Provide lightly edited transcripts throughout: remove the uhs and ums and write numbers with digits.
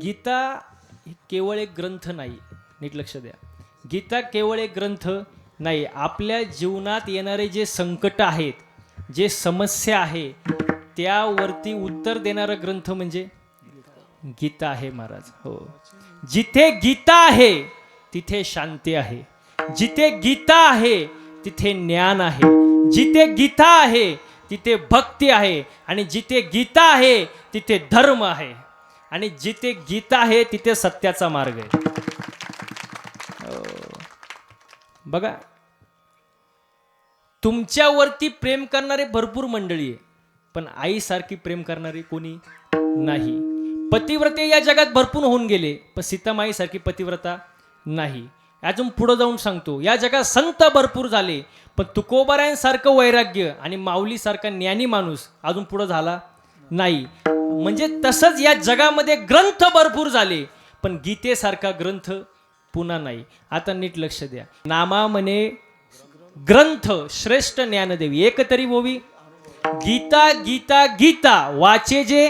गीता केवळ एक ग्रंथ नाही, नीट लक्ष द्या. गीता केवळ एक ग्रंथ नाही, आपल्या जीवनात येणारे जे संकट आहेत, जे समस्या आहे, त्यावरती उत्तर देणारा ग्रंथ म्हणजे गीता आहे महाराज. हो, जिथे गीता आहे तिथे शांती आहे, जिथे गीता आहे तिथे ज्ञान आहे, जिथे गीता आहे तिथे भक्ती आहे, आणि जिथे गीता आहे तिथे धर्म आहे, आणि जिथे गीता आहे तिथे सत्याचा मार्ग आहे. बघा, तुमच्यावरती प्रेम करणारे भरपूर मंडळी आहे, पण आईसारखी प्रेम करणारी कोणी नाही. पतिव्रते या जगात भरपूर होऊन गेले, पण सीतामाईसारखी पतिव्रता नाही. अजून पुढे जाऊन सांगतो, या जगात संत भरपूर झाले, पण तुकोबारायांसारखं वैराग्य आणि माऊलीसारखा ज्ञानी माणूस अजून पुढे झाला नाही. म्हणजे तसंच या जगामध्ये ग्रंथ भरपूर झाले, पण गीतेसारखा ग्रंथ पुन्हा नाही. आता नीट लक्ष द्या. नामा म्हणे ग्रंथ श्रेष्ठ ज्ञानदेवी एक तरी बोवी, गीता गीता गीता वाचे जे,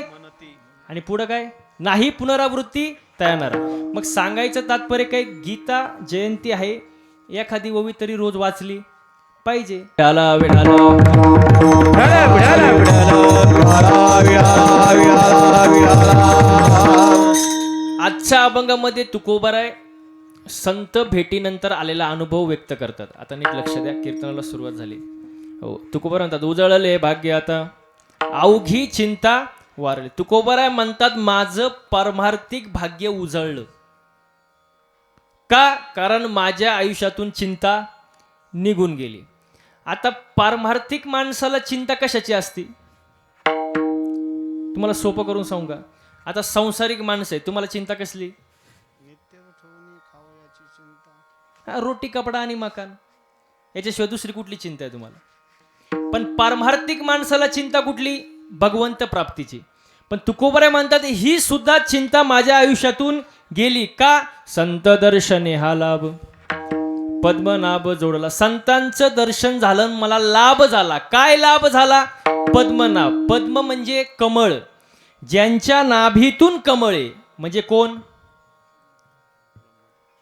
आणि पुढं काय नाही पुनरावृत्ती तयार. मग सांगायचं तात्पर्य काय, गीता जयंती आहे, एखादी ओवी तरी रोज वाचली पाहिजे. आजच्या अभंगामध्ये तुकोबाराय संत भेटीनंतर आलेला अनुभव व्यक्त करतात. आता नीट लक्ष द्या, कीर्तनाला सुरुवात झाली. हो, तुकोबाराय म्हणतात, उजळले भाग्य आता अवघी चिंता वारले. तुकोबाराय म्हणतात, माझं पारमार्थिक भाग्य उजळलं. का? कारण माझ्या आयुष्यातून चिंता निघून गेली. आता पारमार्थिक माणसाला चिंता कशाची असते तुम्हाला सोपं करून सांगू का. आता संसारिक माणसं आहे, तुम्हाला चिंता कसली? रोटी कपडा आणि मकान, याच्याशिवाय दुसरी कुठली चिंता आहे तुम्हाला? पण पारमार्थिक माणसाला चिंता कुठली? भगवंत प्राप्तीची. पण तुकोबाराय म्हणतात, ही सुद्धा चिंता माझ्या आयुष्यातून गेली. का? संत दर्शने हा लाभ पद्मनाभ जोडला. संतांचं दर्शन झालं, मला लाभ झाला. काय लाभ झाला? पद्मनाभ. पद्म म्हणजे कमळ, ज्यांच्या नाभीतून कमळे म्हणजे कोण?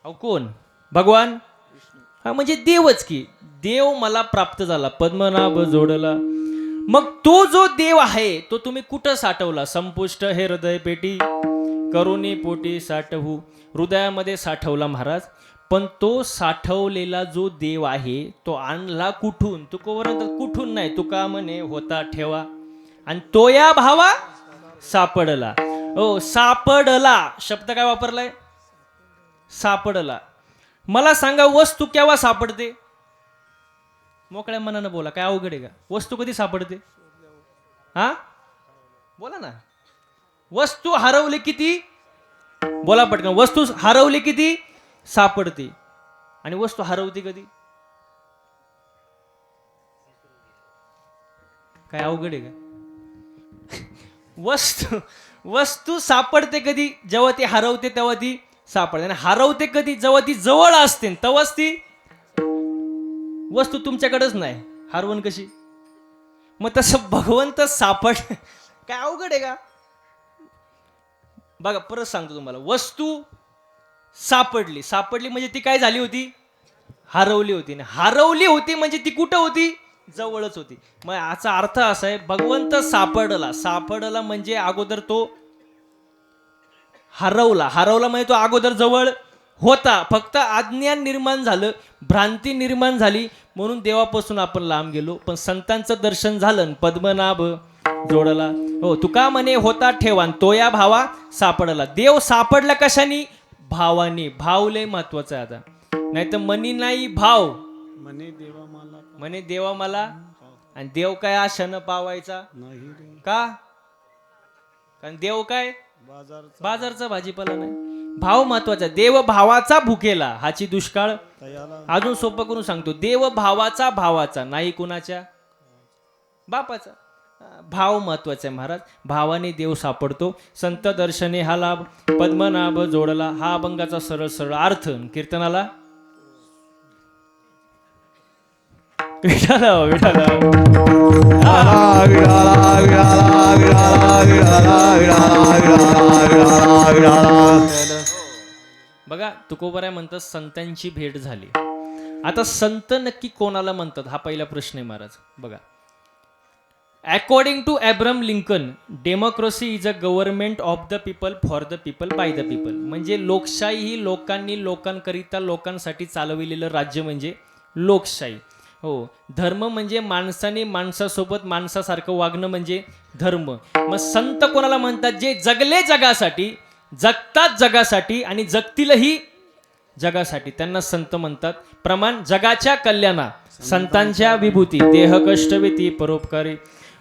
अहो कोण? भगवान. हा म्हणजे देवच की. देव मला प्राप्त झाला, पद्मनाभ जोडला. मग तो जो देव आहे तो तुम्ही कुठं साठवला? संपुष्ट हे हृदय पेटी करुणी पोटी साठवू. हृदयामध्ये साठवला महाराज. पण तो साठवलेला जो देव आहे तो आणला कुठून? कुठून नाही, तुका म्हणे होता ठेवा, आणि तो या भावा सापडला. हो, सापडला शब्द काय वापरलाय? सापडला. मला सांगा, वस्तू केव्हा सापडते? मोकळ्या मनानं बोला, काय अवघड आहे का? वस्तू कधी सापडते? हा बोला ना. वस्तू हरवली किती? बोला पटकन. वस्तू हरवली किती? सापडते. आणि वस्तू हरवते कधी? काय अवघड आहे का? वस्तू सापडते कधी? जेव्हा ती हरवते तेव्हा ती सापडते. आणि हरवते कधी? जेव्हा ती जवळ असते तेव्हाच ती. वस्तू तुमच्याकडेच नाही, हरवण कशी? मग तसं भगवंत काय अवघड आहे का? बघा, परत सांगतो तुम्हाला. वस्तू सापडली म्हणजे ती काय झाली होती? हरवली होती. हरवली होती म्हणजे ती कुठं होती? जवळच होती. मग याचा अर्थ असा आहे, भगवंत सापडला म्हणजे अगोदर तो हरवला म्हणजे तो अगोदर जवळ होता. फक्त अज्ञान निर्माण झालं, भ्रांती निर्माण झाली, म्हणून देवापासून आपण लांब गेलो. पण संतांचं दर्शन झालं, पद्मनाभ जोडला. हो, तुका म्हणे होता ठेवा, तो या भावा सापडला. देव सापडला कशाने? भावानी. भाव लय महत्वाचा आहे. आता नाही तर मनी नाही, भाव म्हणे देवा मला. आणि देव काय आशानं पावायचा का? कारण देव काय बाजारचा भाजीपाला नाही. भाव महत्वाचा. देव भावाचा भुकेला हाची दुष्काळ. अजून सोपं करून सांगतो, देव भावाचा नाही कुणाच्या बापाचा. भाव महत्वाचा आहे महाराज. भावाने देव सापडतो. संत दर्शने हा लाभ पद्मनाभ जोडला. हा अभंगाचा सरळ सरळ अर्थ. कीर्तनाला विठाला विठाला. बघा तुकोबराय म्हणतात संतांची भेट झाली. आता संत नक्की कोणाला म्हणतात हा पहिला प्रश्न आहे महाराज. बघा, according to Abraham Lincoln, democracy is a government of the people for the people by the people. म्हणजे लोकशाही ही लोकांनी लोकांकरिता लोकांसाठी चालविलेलं राज्य म्हणजे लोकशाही. हो, धर्म म्हणजे माणसाने माणसासोबत माणसासारखं वागणं म्हणजे धर्म. मग संत कोणाला म्हणतात? जे जगले जगासाठी, जगतात जगासाठी आणि जगतीलही जगासाठी, त्यांना संत म्हणतात. प्रमाण जगाच्या कल्याणा संतांच्या विभूती, देह कष्टवेती परोपकारी.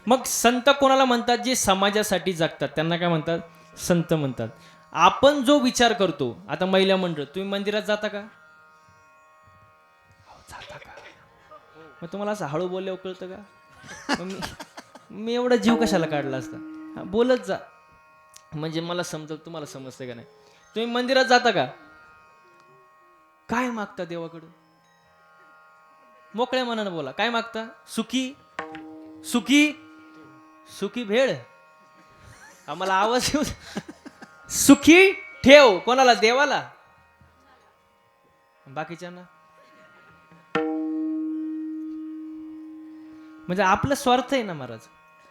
मग संत कोणाला म्हणतात? जे समाजासाठी जगतात, त्यांना काय म्हणतात? संत म्हणतात. आपण जो विचार करतो, आता महिला मंडळ, तुम्ही मंदिरात जाता का? जाता का? मग तुम्हाला असं हळू बोलल्यावर कळतं का? मी एवढा जीव कशाला काढला असता? बोलत जा, म्हणजे मला समजत, तुम्हाला समजतं का नाही. तुम्ही मंदिरात जाता का? काय मागता देवाकडं? मोकळ्या मनानं बोला. काय मागता? सुखी सुखी सुखी भेळ. आम्हाला आवाज येऊ. सुखी ठेव कोणाला? देवाला. बाकीच्यांना म्हणजे आपलं स्वार्थ आहे ना महाराज.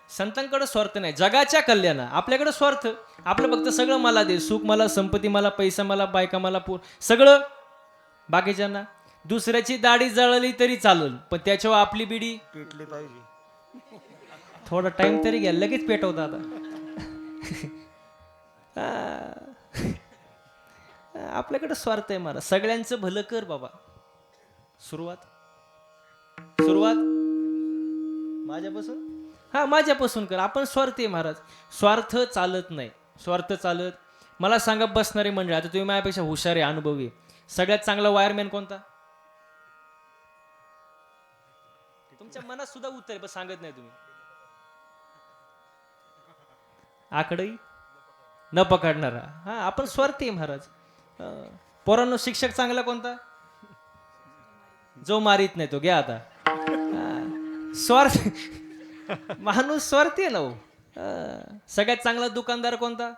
संतांकडे स्वार्थ नाही, जगाच्या कल्याण. आपल्याकडे स्वार्थ, आपलं फक्त सगळं मला दे, सुख मला, संपत्ती मला, पैसा मला, बायका मला, सगळं. बाकीच्यांना दुसऱ्याची दाढी जळली तरी चालेल, पण त्याच्यावर आपली बिडी पेटली पाहिजे. थोडा टाइम तरी घ्या, लगेच पेटवता. आता आपल्याकडे स्वार्थ आहे महाराज. सगळ्यांचं भलं कर बाबा. सुरुवात माझ्यापासून. हा, माझ्यापासून कर. आपण स्वार्थी आहे महाराज. स्वार्थ चालत नाही, स्वार्थ चालत. मला सांगा बसणारी मंडळी, आता तुम्ही माझ्यापेक्षा हुशार आहे, अनुभवी आहे. सगळ्यात चांगला वायरमॅन कोणता? तुमच्या मनात सुद्धा उत्तर आहे, पण सांगत नाही तुम्ही. आकडही न पकडणारा. हा, आपण स्वार्थी आहे महाराज. पोरांनो, शिक्षक चांगला कोणता? जो मारित नाही तो. घ्या आता. स्वार्थ माणूस स्वार्थी आहे ना हो. सगळ्यात चांगला दुकानदार कोणता?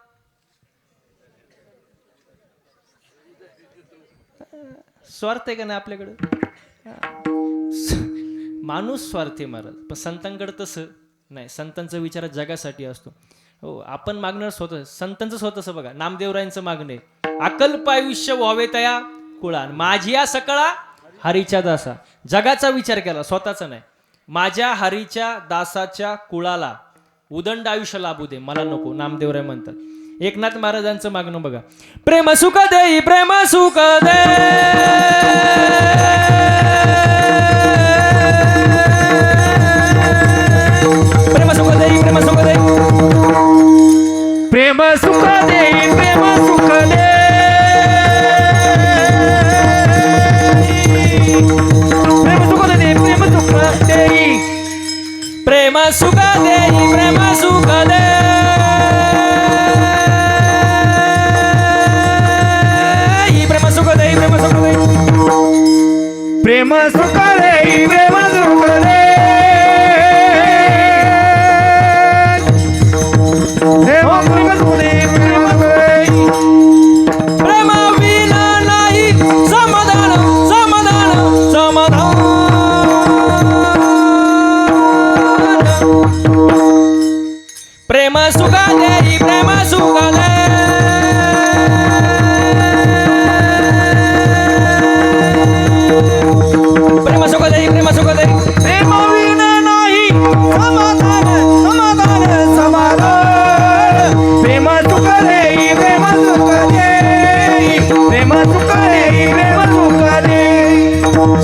स्वार्थ आहे का नाही आपल्याकडं? माणूस स्वार्थी महाराज. पण संतांकडे तसं नाही. संतांचा विचार जगासाठी असतो. हो, आपण मागणार स्वतः. संतांचं स्वतःच बघा, नामदेवरायांचं मागणे, अकल्प आयुष्य व्हावे तया कुळा, माझी या सकळा हरीच्या दासा. जगाचा विचार केला, स्वतःचा नाही. माझ्या हरीच्या दासाच्या कुळाला उदंड आयुष्य लाभू दे, मला नको. नामदेवराय म्हणतात. एकनाथ महाराजांचं मागणं बघा, प्रेम सुख दे, प्रेम सुख दे, प्रेम सुख दे, प्रेम सुख दे, प्रेम सुख दे, प्रेम सुख दे, प्रेम सुख दे, प्रेम सुख दे, प्रेम सुख दे, प्रेम सुख दे, प्रेम सुख दे, प्रेम सुख दे, प्रेम सुख दे, प्रेम सुख दे, प्रेम विना नाही समाधान, समाधान, समाधान. प्रेम सुख दे, प्रेम सुख दे, प्रेम सुख दे, प्रेम सुख दे, प्रेम विना नाही समाधान, समाधान, समाधान. प्रेम सुख दे, प्रेम सुख दे, प्रेम सुख दे, प्रेम सुख दे,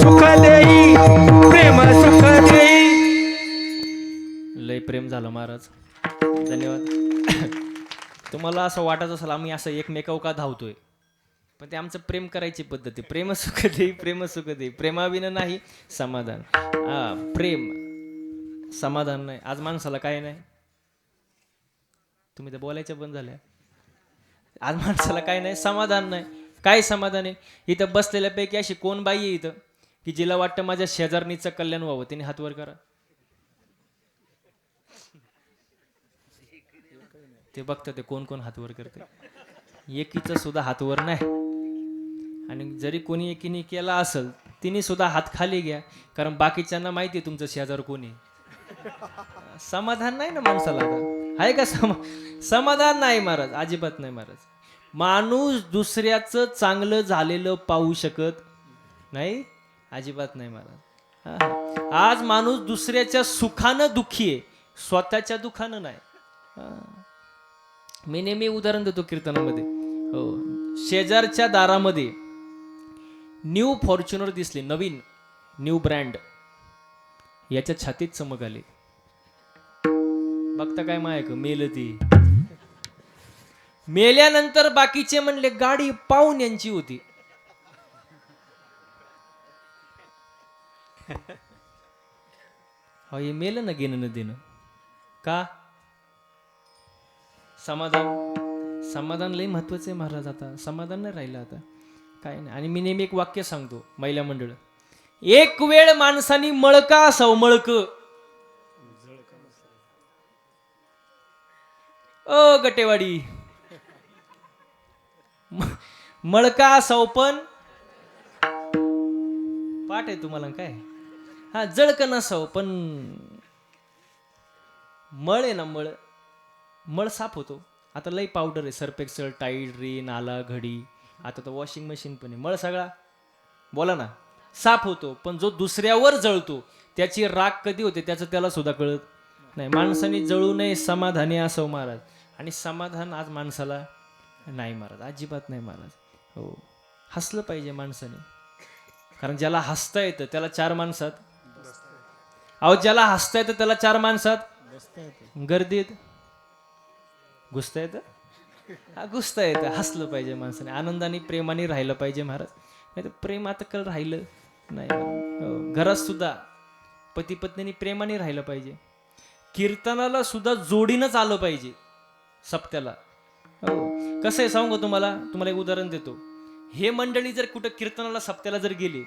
सुख दे, प्रेम सुख दे. लय प्रेम झालं महाराज. धन्यवाद. तुम्हाला असं वाटत असेल आम्ही असं एकमेकावर का धावतोय, पण ते आमचं प्रेम करायची पद्धती. प्रेम सुख दे, प्रेम सुख दे, प्रेमाविना नाही समाधान. प्रेम समाधान नाही. आज माणसाला काय नाही, तुम्ही तर बोलायचं बंद झाल्या. आज माणसाला काय नाही, समाधान नाही. काय समाधान आहे? इथं बसलेल्यापैकी अशी कोण बाई आहे इथं की जिला वाटतं माझ्या शेजारणीचं कल्याण व्हावं तिने हात वर करा. ते बघतं ते कोण कोण हात वर करते. एकीचा सुद्धा हात वर नाही. आणि जरी कोणी एकीने केला असेल तिने सुद्धा हात खाली घ्या, कारण बाकीच्यांना माहिती आहे तुमचं शेजार कोणी. समाधान नाही ना माणसाला आता, आहे का समाधान नाही महाराज, अजिबात नाही महाराज. माणूस दुसऱ्याचं चांगलं झालेलं पाहू शकत नाही, अजिबात नाही महाराज. आज माणूस दुसऱ्याच्या सुखानं दुःखी आहे, स्वतःच्या दुःखानं नाही. मी नेहमी उदाहरण देतो कीर्तनामध्ये. हो, शेजारच्या दारामध्ये न्यू फॉर्च्युनर दिसली, नवीन न्यू ब्रँड. याच्या छातीत चमक आली. बघता काय माय का मेल ती. मेल्यानंतर बाकीचे म्हणले गाडी पाहून यांची होती. हो, हे मेलं ना घेणं न देणं का. समाधान लई महत्वाचं आहे महाराज. आता समाधान नाही राहिलं आता काय नाही. आणि मी नेहमी एक वाक्य सांगतो महिला मंडळ, एक वेळ माणसानी मळका असाव, मळक. ओ गटेवाडी, मळका असाव पण पाठ आहे तुम्हाला काय. हा, जळक नसाव पण मळ आहे ना, मळ साफ होतो. आता लई पावडर आहे, सर्फ एक्सेल, टाईड, रिन, आला, घडी, आता तर वॉशिंग मशीन पण आहे. मळ सगळा बोला ना साफ होतो, पण जो दुसऱ्यावर जळतो त्याची राग कधी होते त्याचं त्याला सुद्धा कळत नाही. माणसाने जळू नये, समाधानी असावं महाराज. आणि समाधान आज माणसाला नाही महाराज, अजिबात नाही महाराज. हो, हसलं पाहिजे माणसाने, कारण ज्याला हसता येतं त्याला चार माणसात, अहो ज्याला हसता येतं त्याला चार माणसात गर्दीत घुसता येतं. घुसता येतं. हसलं पाहिजे माणसाने, आनंदाने प्रेमाने राहिलं पाहिजे महाराज. नाही तर प्रेम आता कल राहिलं नाही. हो, घरात सुद्धा पती पत्नीने प्रेमाने राहिलं पाहिजे. कीर्तनाला सुद्धा जोडीनंच आलं पाहिजे सप्त्याला. हो, कसं आहे सांगू तुम्हाला एक उदाहरण देतो. हे मंडळी जर कुठं कीर्तनाला सप्त्याला जर गेली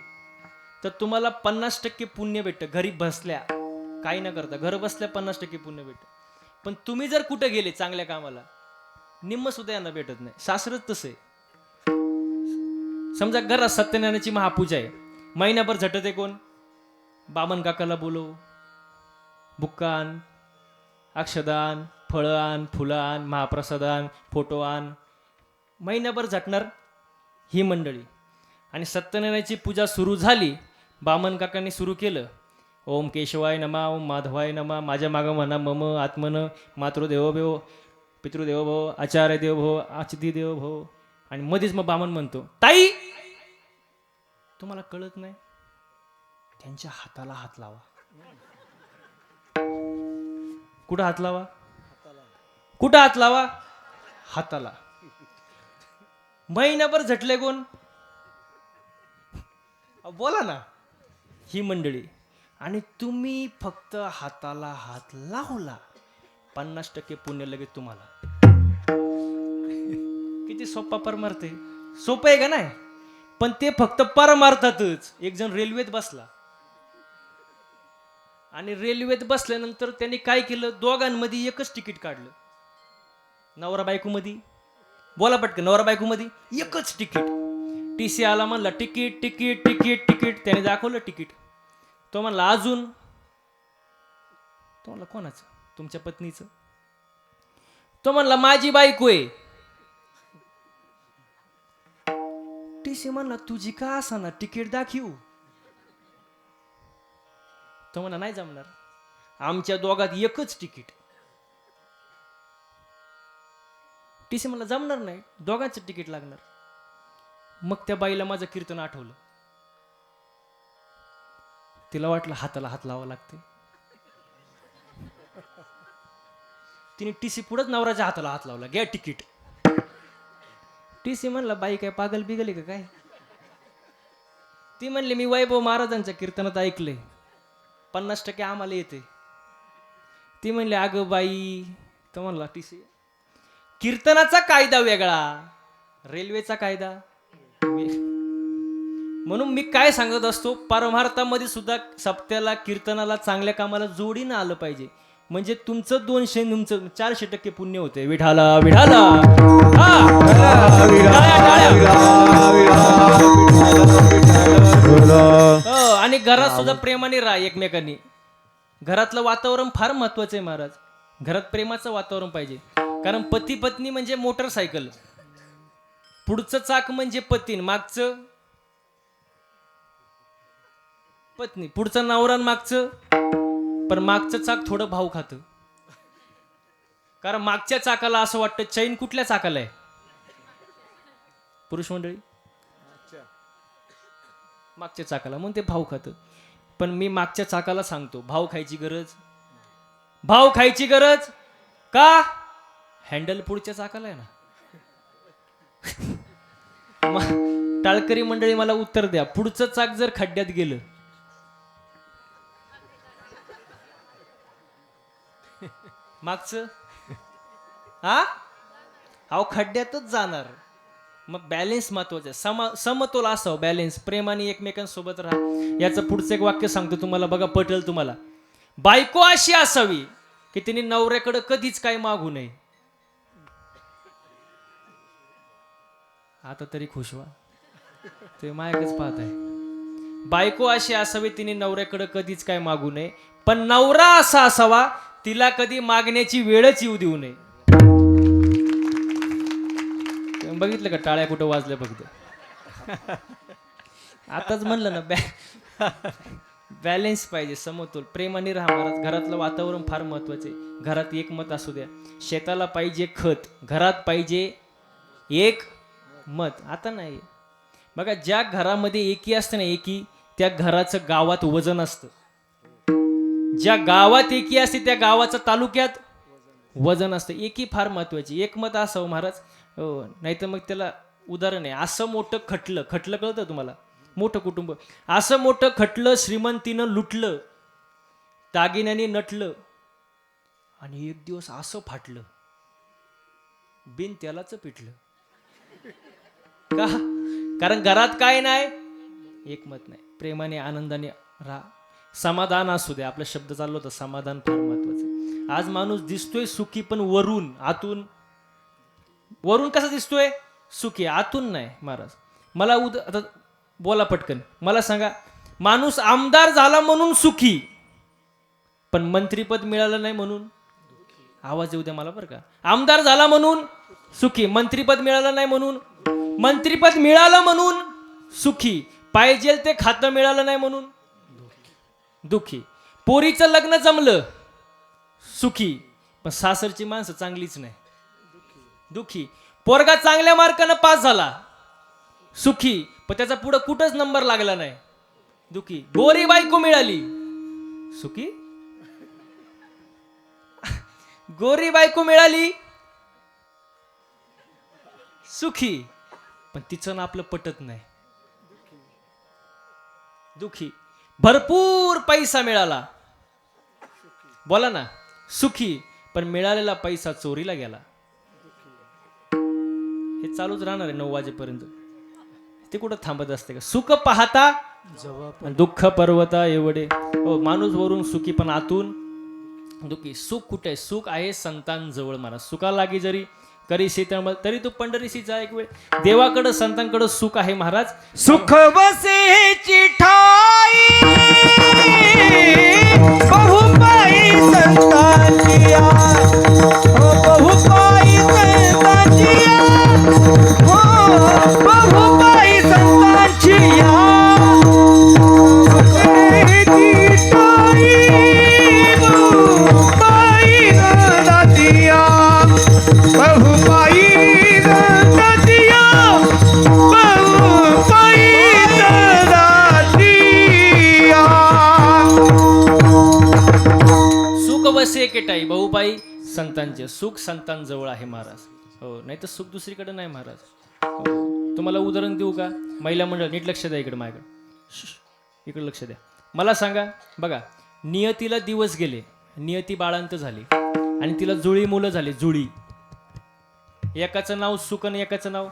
तर तुम्हाला 50% पुण्य भेटतं. घरी बसल्या काही न करता घर बसल्या 50% पुण्य भेटतं. पण तुम्ही जर कुठं गेले चांगल्या कामाला, निम्म सुद्धा यांना भेटत नाही. सासरच तसं आहे. समजा घरात सत्यनारायणाची महापूजा आहे, महिनाभर झटते कोण, बामन काकाला बोलव, बुक्कान, अक्षदान, फळं आण, फुलं आण, महाप्रसाद आण, फोटो आण. महिनाभर झटणार ही मंडळी. आणि सत्यनारायणाची पूजा सुरू झाली, बामन काकांनी सुरू केलं, ओम केशवाय नमा, ओम माधवाय नमा, माझ्या मागं म्हणा मम आत्मन, मातृदेवो भव, पितृदेवो भव, आचार्य देव भव, आचिती देव भव. आणि मध्येच मग बामन म्हणतो, ताई तुम्हाला कळत नाही, त्यांच्या हाताला हात लावा. कुठं हात लावा, कुठं हात लावा, हाताला. महिनाभर झटले कोण, बोला ना, ही मंडळी. आणि तुम्ही फक्त हाताला हात लावला, 50% पुण्य लगेच तुम्हाला. किती सोपा परमार्थ आहे. सोपं आहे का नाही. पण ते फक्त परमार्थातच. एक जण रेल्वेत बसला आणि रेल्वेत बसल्यानंतर त्यांनी काय केलं, दोघांमध्ये एकच तिकीट काढलं. नवरा बायको मध्ये, बोला पटकन, नवरा बायको मध्ये एकच तिकीट. टीसी आला, म्हणला तिकीट तिकीट तिकीट तिकीट. त्याने दाखवलं तिकीट. तो म्हणला अजून. तो म्हणला कोणाचं, तुमच्या पत्नीचं. तो म्हणला माझी बायको आहे. टीसी म्हणला तुझी का असा ना, तिकीट दाखवू. तो म्हणला नाही जमणार, आमच्या दोघात एकच तिकीट. टीसी म्हणला जमणार नाही, दोघांचं तिकीट लागणार. मग त्या बाईला माझं कीर्तन आठवलं. तिला वाटलं हाताला हात लावा लागते. तिने टीसी पुढंच नवऱ्याच्या हाताला हात लावला, घ्या तिकीट. टीसी म्हणला बाई काय पागल बिगल का काय. ती म्हणली मी वैभव महाराजांच्या कीर्तनात ऐकले, 50% आम्हाला येते. ती म्हणली अगं बाई. तो म्हणला टीसी, कीर्तनाचा कायदा वेगळा, रेल्वेचा कायदा. म्हणून मी काय सांगत असतो, परमार्थामध्ये सुद्धा सप्त्याला कीर्तनाला चांगल्या कामाला जोडीनं आलं पाहिजे. म्हणजे तुमचं 200 तुमचं 400% पुण्य होते. विठाला विठाला हा. टाळ्या, टाळ्या. आणि घरात सुद्धा प्रेमाने राहा एकमेकांनी. घरातलं वातावरण फार महत्वाचं आहे महाराज. घरात प्रेमाचं वातावरण पाहिजे. कारण पती पत्नी म्हणजे मोटरसायकल, पुढचं चाक म्हणजे पतीन, मागचं पत्नी, पुढचं नवरा मागचं, पण मागचं चाक थोडं भाव खातं. कारण मागच्या चाकाला असं वाटतं चैन कुठल्या चाकाला आहे. पुरुष मंडळी मागच्या चाकाला म्हणून ते भाव खातं. पण मी मागच्या चाकाला सांगतो, भाव खायची गरज, भाव खायची गरज का? हँडल पुढच्या चाकाला आहे ना. टाळकरी मंडळी मला उत्तर द्या, पुढचं चाक जर खड्ड्यात गेलं, मागचं हा अहो खड्ड्यातच जाणार. मग बॅलेन्स महत्वाचं आहे. समतोल असावं, बॅलेन्स. प्रेमाने एकमेकांसोबत राहा. याचं पुढचं एक वाक्य सांगतो तुम्हाला, बघा पटेल तुम्हाला. बायको अशी असावी की तिने नवऱ्याकडे कधीच काय मागू नये. आता तरी खुश व्हा, ते मायकच पाहत आहे. बायको अशी असावी तिने नवऱ्याकडे कधीच काय मागू नये, पण नवरा असा असावा तिला कधी मागण्याची वेळच येऊ देऊ नये. बघितलं का टाळ्या कुठं वाजल्या फक्त. आताच म्हणलं ना, बॅलेन्स पाहिजे, समतोल. प्रेमाने राहा महाराज. घरातलं वातावरण फार महत्वाचं आहे. घरात एकमत असू द्या. शेताला पाहिजे खत, घरात पाहिजे एक मत. आता नाही बघा, ज्या घरामध्ये एकी असते ना, एकी, त्या घराचं गावात वजन असतं. ज्या गावात एकी असते त्या गावाचं तालुक्यात वजन असतं. एकी फार महत्वाची. एकमत असावं महाराज. हो, नाही तर मग त्याला उदाहरण आहे. असं मोठं खटलं, खटलं कळतं तुम्हाला, मोठं कुटुंब. असं मोठं खटलं श्रीमंतीनं लुटलं, दागिन्याने नटलं, आणि एक दिवस असं फाटलं, बिन त्यालाच पिटलं. का? कारण घरात काय नाही, एकमत नाही. प्रेमाने आनंदाने राहा. समाधान असू द्या. आपला शब्द चाललो होता, समाधान फार महत्वाचं. आज माणूस दिसतोय सुखी, पण वरून, आतून, वरून कसा दिसतोय सुखी, आतून नाही महाराज. मला आता बोला पटकन, मला सांगा, माणूस आमदार झाला म्हणून सुखी, पण मंत्रीपद मिळालं नाही म्हणून, आवाज येऊ द्या मला बरं का. आमदार झाला म्हणून सुखी, मंत्रीपद मिळालं नाही म्हणून, मंत्रीपद मिळालं म्हणून सुखी, पाहिजे ते खातं मिळालं नाही म्हणून दुःखी. पोरीचं लग्न जमलं सुखी, पण सासरची माणसं चांगलीच नाही दुःखी. पोरगा चांगल्या मार्कानं पास झाला सुखी, पण त्याचा पुढं कुठंच नंबर लागला नाही दुःखी. गोरी बायको मिळाली सुखी, गोरी बायको मिळाली सुखी, पण तिचं ना आपलं पटत नाही दुःखी. भरपूर पैसा मिळाला, बोला ना, सुखी, पण मिळालेला पैसा चोरीला गेला. हे चालूच राहणार आहे 9 वाजेपर्यंत. ते कुठं थांबत असते का? सुख पाहता दुःख पर्वता एवढे. हो, माणूस वरून सुखी पण आतून दुःखी. सुख कुठे आहे? सुख आहे संतांजवळ महाराज. सुखा लागी जरी करीशी तरी तू पंढरीशी जा एक वेळ. देवाकडं संतांकडं सुख आहे महाराज. सुख बसेची ठाई बहुपाई संतांची बहुपाई संतांची बहुपाई संतांची बसे केटाई बहुपाई संतांचे. सुख संतांजवळ आहे महाराज. हो, नाही तर सुख दुसरीकडे नाही महाराज. हो. तुम्हाला उदाहरण देऊ का? महिला मंडळ नीट लक्ष द्या इकडे, माझ्याकडे इकडे लक्ष द्या. मला सांगा बघा, नियतीला दिवस गेले, नियती बाळांत झाली आणि तिला जुळी मुलं झाली. जुळी, एकाचं नाव सुख आणि एकाचं नाव,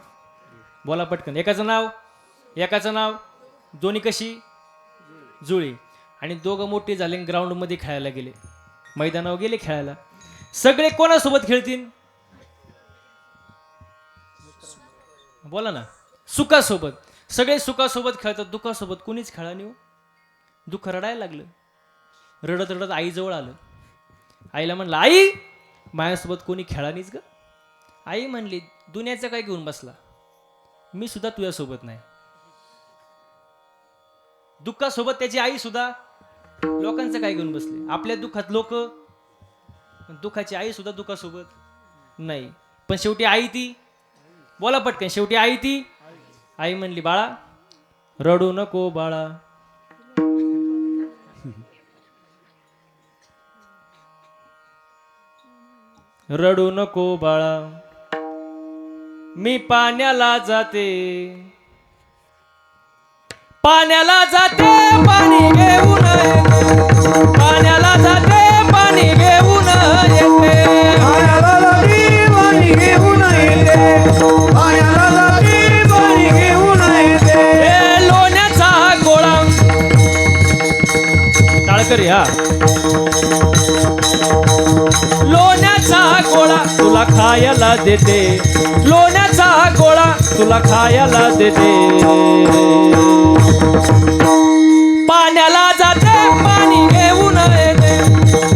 बोला पटकन, एकाचं नाव दोन्ही कशी जुळी. आणि दोघं मोठे झाले ग्राउंड मध्ये खेळायला गेले, मैदानावर गेले खेळायला. सगळे कोणासोबत खेळतील? बोला ना. सुखासोबत. सगळे सुखासोबत खेळतात, दुःखासोबत कोणीच खेळा नाही. दुःख रडायला लागलं. रडत रडत आईजवळ आलं. आईला म्हणलं, आई माझ्यासोबत कोणी खेळा नाहीच ग. आई म्हणली, दुनियाचं काय घेऊन बसला, मी सुद्धा तुझ्यासोबत नाही. दुःखासोबत त्याची आई सुद्धा लोकांचं काय घेऊन बसले. आपल्या दुःखात लोक, दुःखाची आई सुद्धा दुःखासोबत नाही. पण शेवटी आई ती, बोला पटकन, शेवटी आई ती. आई म्हणली, बाळा रडू नको बाळा, रडू नको बाळा, मी पाण्याला जाते, पाण्याला जाते पाणी घेऊन येते, पाण्याला जाते पाणी घेऊन येते, पाण्याला जाती पाणी घेऊन येते, पाण्याला जाती पाणी घेऊन येते. ए लोण्याचा गोळा, टाळकरी हा, लोण्याचा गोळा तुला खायला देते, लोण्याचा गोळा तुला खायला देते, पाण्याला जाते पाणी घेऊन येते,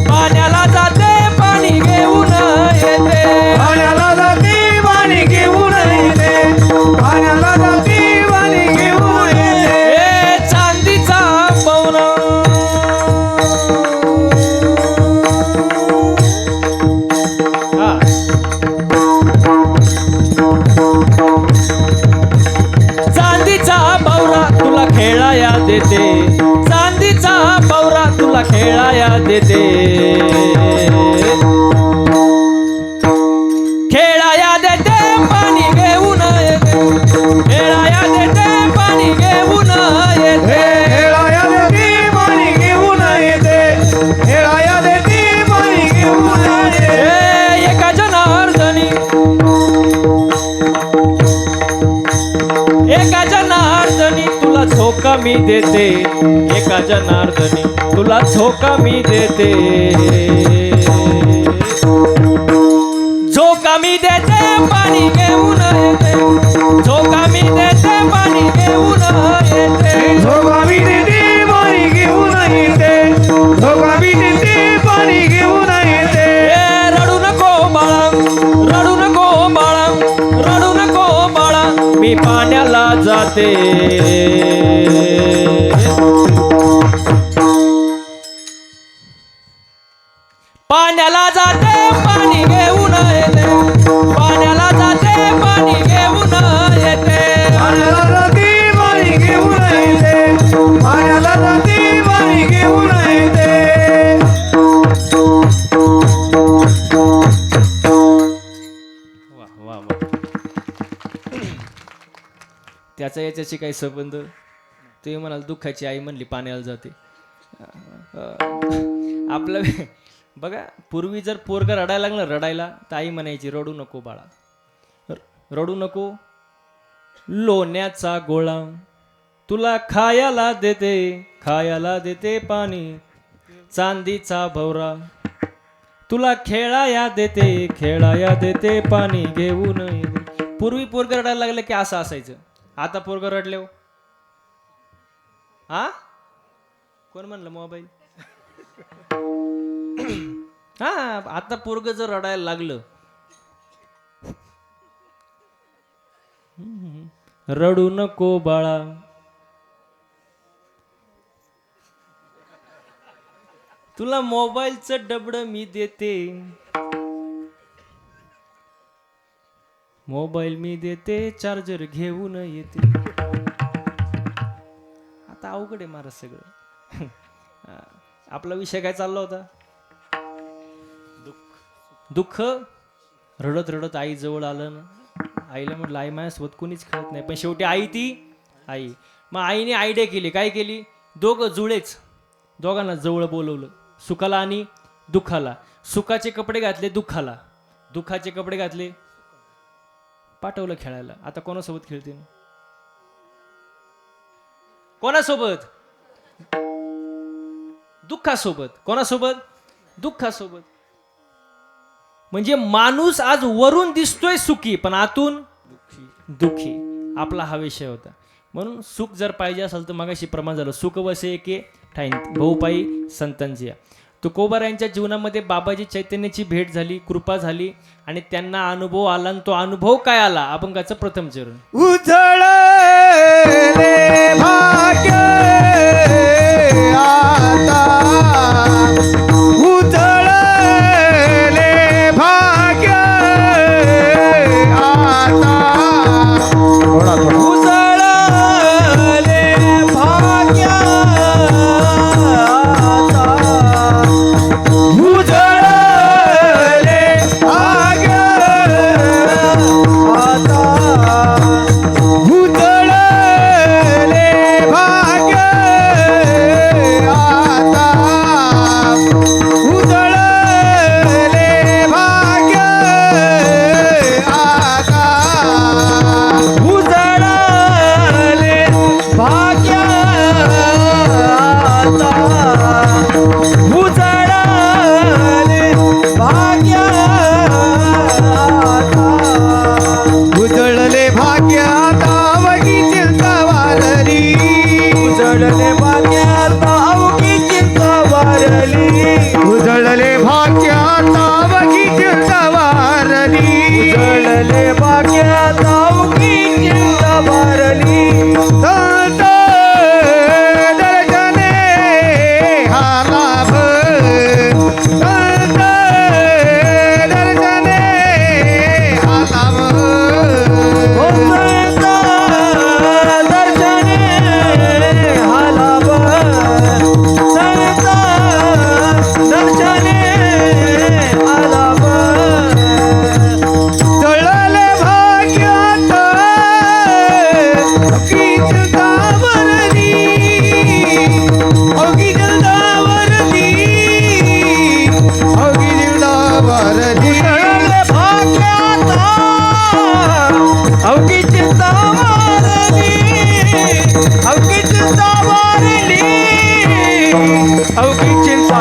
पाण्याला जाते पाणी घेऊन येते, पाण्याला जाती पाणी घेऊन येते, पाण्याला जाती पाणी घेऊन येते. ए चांदीचा पवना, हा, चांदीचा भवरा तुला खेळाया देते, चांदीचा भवरा तुला खेळाया देते, खेळाया देते पाणी घेऊन येते, खेळाया देते पाणी घेऊन येते, हेळाया देती पाणी घेऊन येते, हेळाया देती पाणी घेऊन येते. ए एका जनार्दनी, एका जनार्दनी तुला झोका मी देते, एका जनार्दनी तुला झोका मी देते, झोका मी देते पाणी घेऊन येते, झोका मी देते पाणी घेऊन येते, झोकावी देती पाणी घेऊन येते, झोकावी देती पाणी घेऊन येते. ए रडू नको बाळा, रडू नको बाळा, रडू नको बाळा, मी पाण्याला जाते, पाण्याला जाते पाणी घेऊन येते, पाण्याला जाते पाणी घेऊन येते, पाण्याला जाती पाणी घेऊन येते, पाण्याला जाती पाणी घेऊन येते. वा वा वा. त्याचा याच्याशी काही संबंध? तुम्ही म्हणाल दुःखाची आई म्हणली पाण्याला जाते. आपलं बघा, पूर्वी जर पोरगं रडायला लागलं रडायला, तर आई म्हणायची रडू नको बाळा, रडू नको, लोण्याचा गोळा तुला खायला देते, खायला देते पाणी, चांदीचा भवरा तुला खेळाया देते, खेळाया देते पाणी घेऊन येते. पूर्वी पोरगं रडायला लागलं की असं असायचं. आता पोरगं रडले हो, हा कोण म्हणलं मोबाईल? हा, आता पोरगं जर रडायला लागलं, रडू नको बाळा, तुला मोबाईलचं डबडं मी देते, मोबाईल मी देते, चार्जर घेऊन येते. आता अवघड आहे महाराज सगळं. आपला विषय काय चालला होता? दुःख. रडत रडत आई जवळ आलं ना, आईला म्हटलं आई माझ्यासोबत कोणीच खेळत नाही. पण शेवटी आई ती आई. मग आईने आयडिया केली. काय केली? दोघं जुळेच, दोघांना जवळ बोलवलं, सुखाला आणि दुःखाला. सुखाचे कपडे घातले दुःखाला, दुःखाचे कपडे घातले, पाठवलं खेळायला. आता कोणासोबत खेळते? कोणासोबत? दुःखासोबत. कोणासोबत? दुःखासोबत. म्हणजे माणूस आज वरून दिसतोय सुखी पण आतून दुःखी. आपला हा विषय होता. म्हणून सुख जर पाहिजे असेल तर मगाशी प्रमाण झालं, सुख वसे एके ठाईन बहुपाई संतांची. तुकोबार यांच्या जीवनामध्ये बाबाजी चैतन्याची भेट झाली, कृपा झाली आणि त्यांना अनुभव आला. आणि तो अनुभव काय आला? अभंगाचं प्रथम चरण. उजळले भाग्य आता, उजळले भाग्य आता, उजळले भाग्य आता, उजळले भाग्य आता, उजळले भाग्य आता, उजळले भाग्य आता, उजळले भाग्य आता, उजळले भाग्य आता, उजळले भाग्य आता अवघी चिंता वारली, उजळले भाग्य आता अवघी चिंता वारली, उजळले भाग्य आता अवघी चिंता वारली, उजळले भाग्य आता अवघी चिंता वारली. संत दर्शने हा लाभ, संत दर्शने हा लाभ, संत दर्शने हा लाभ, संत दर्शने हा लाभ. जळले भाग्यात अवघी चिंता वारली, अवघी चिंता वारली, अवघी चिंता वारली. जळले भाग्यात अवघी चिंता वारली, अवघी चिंता वारली, अवघी चिंता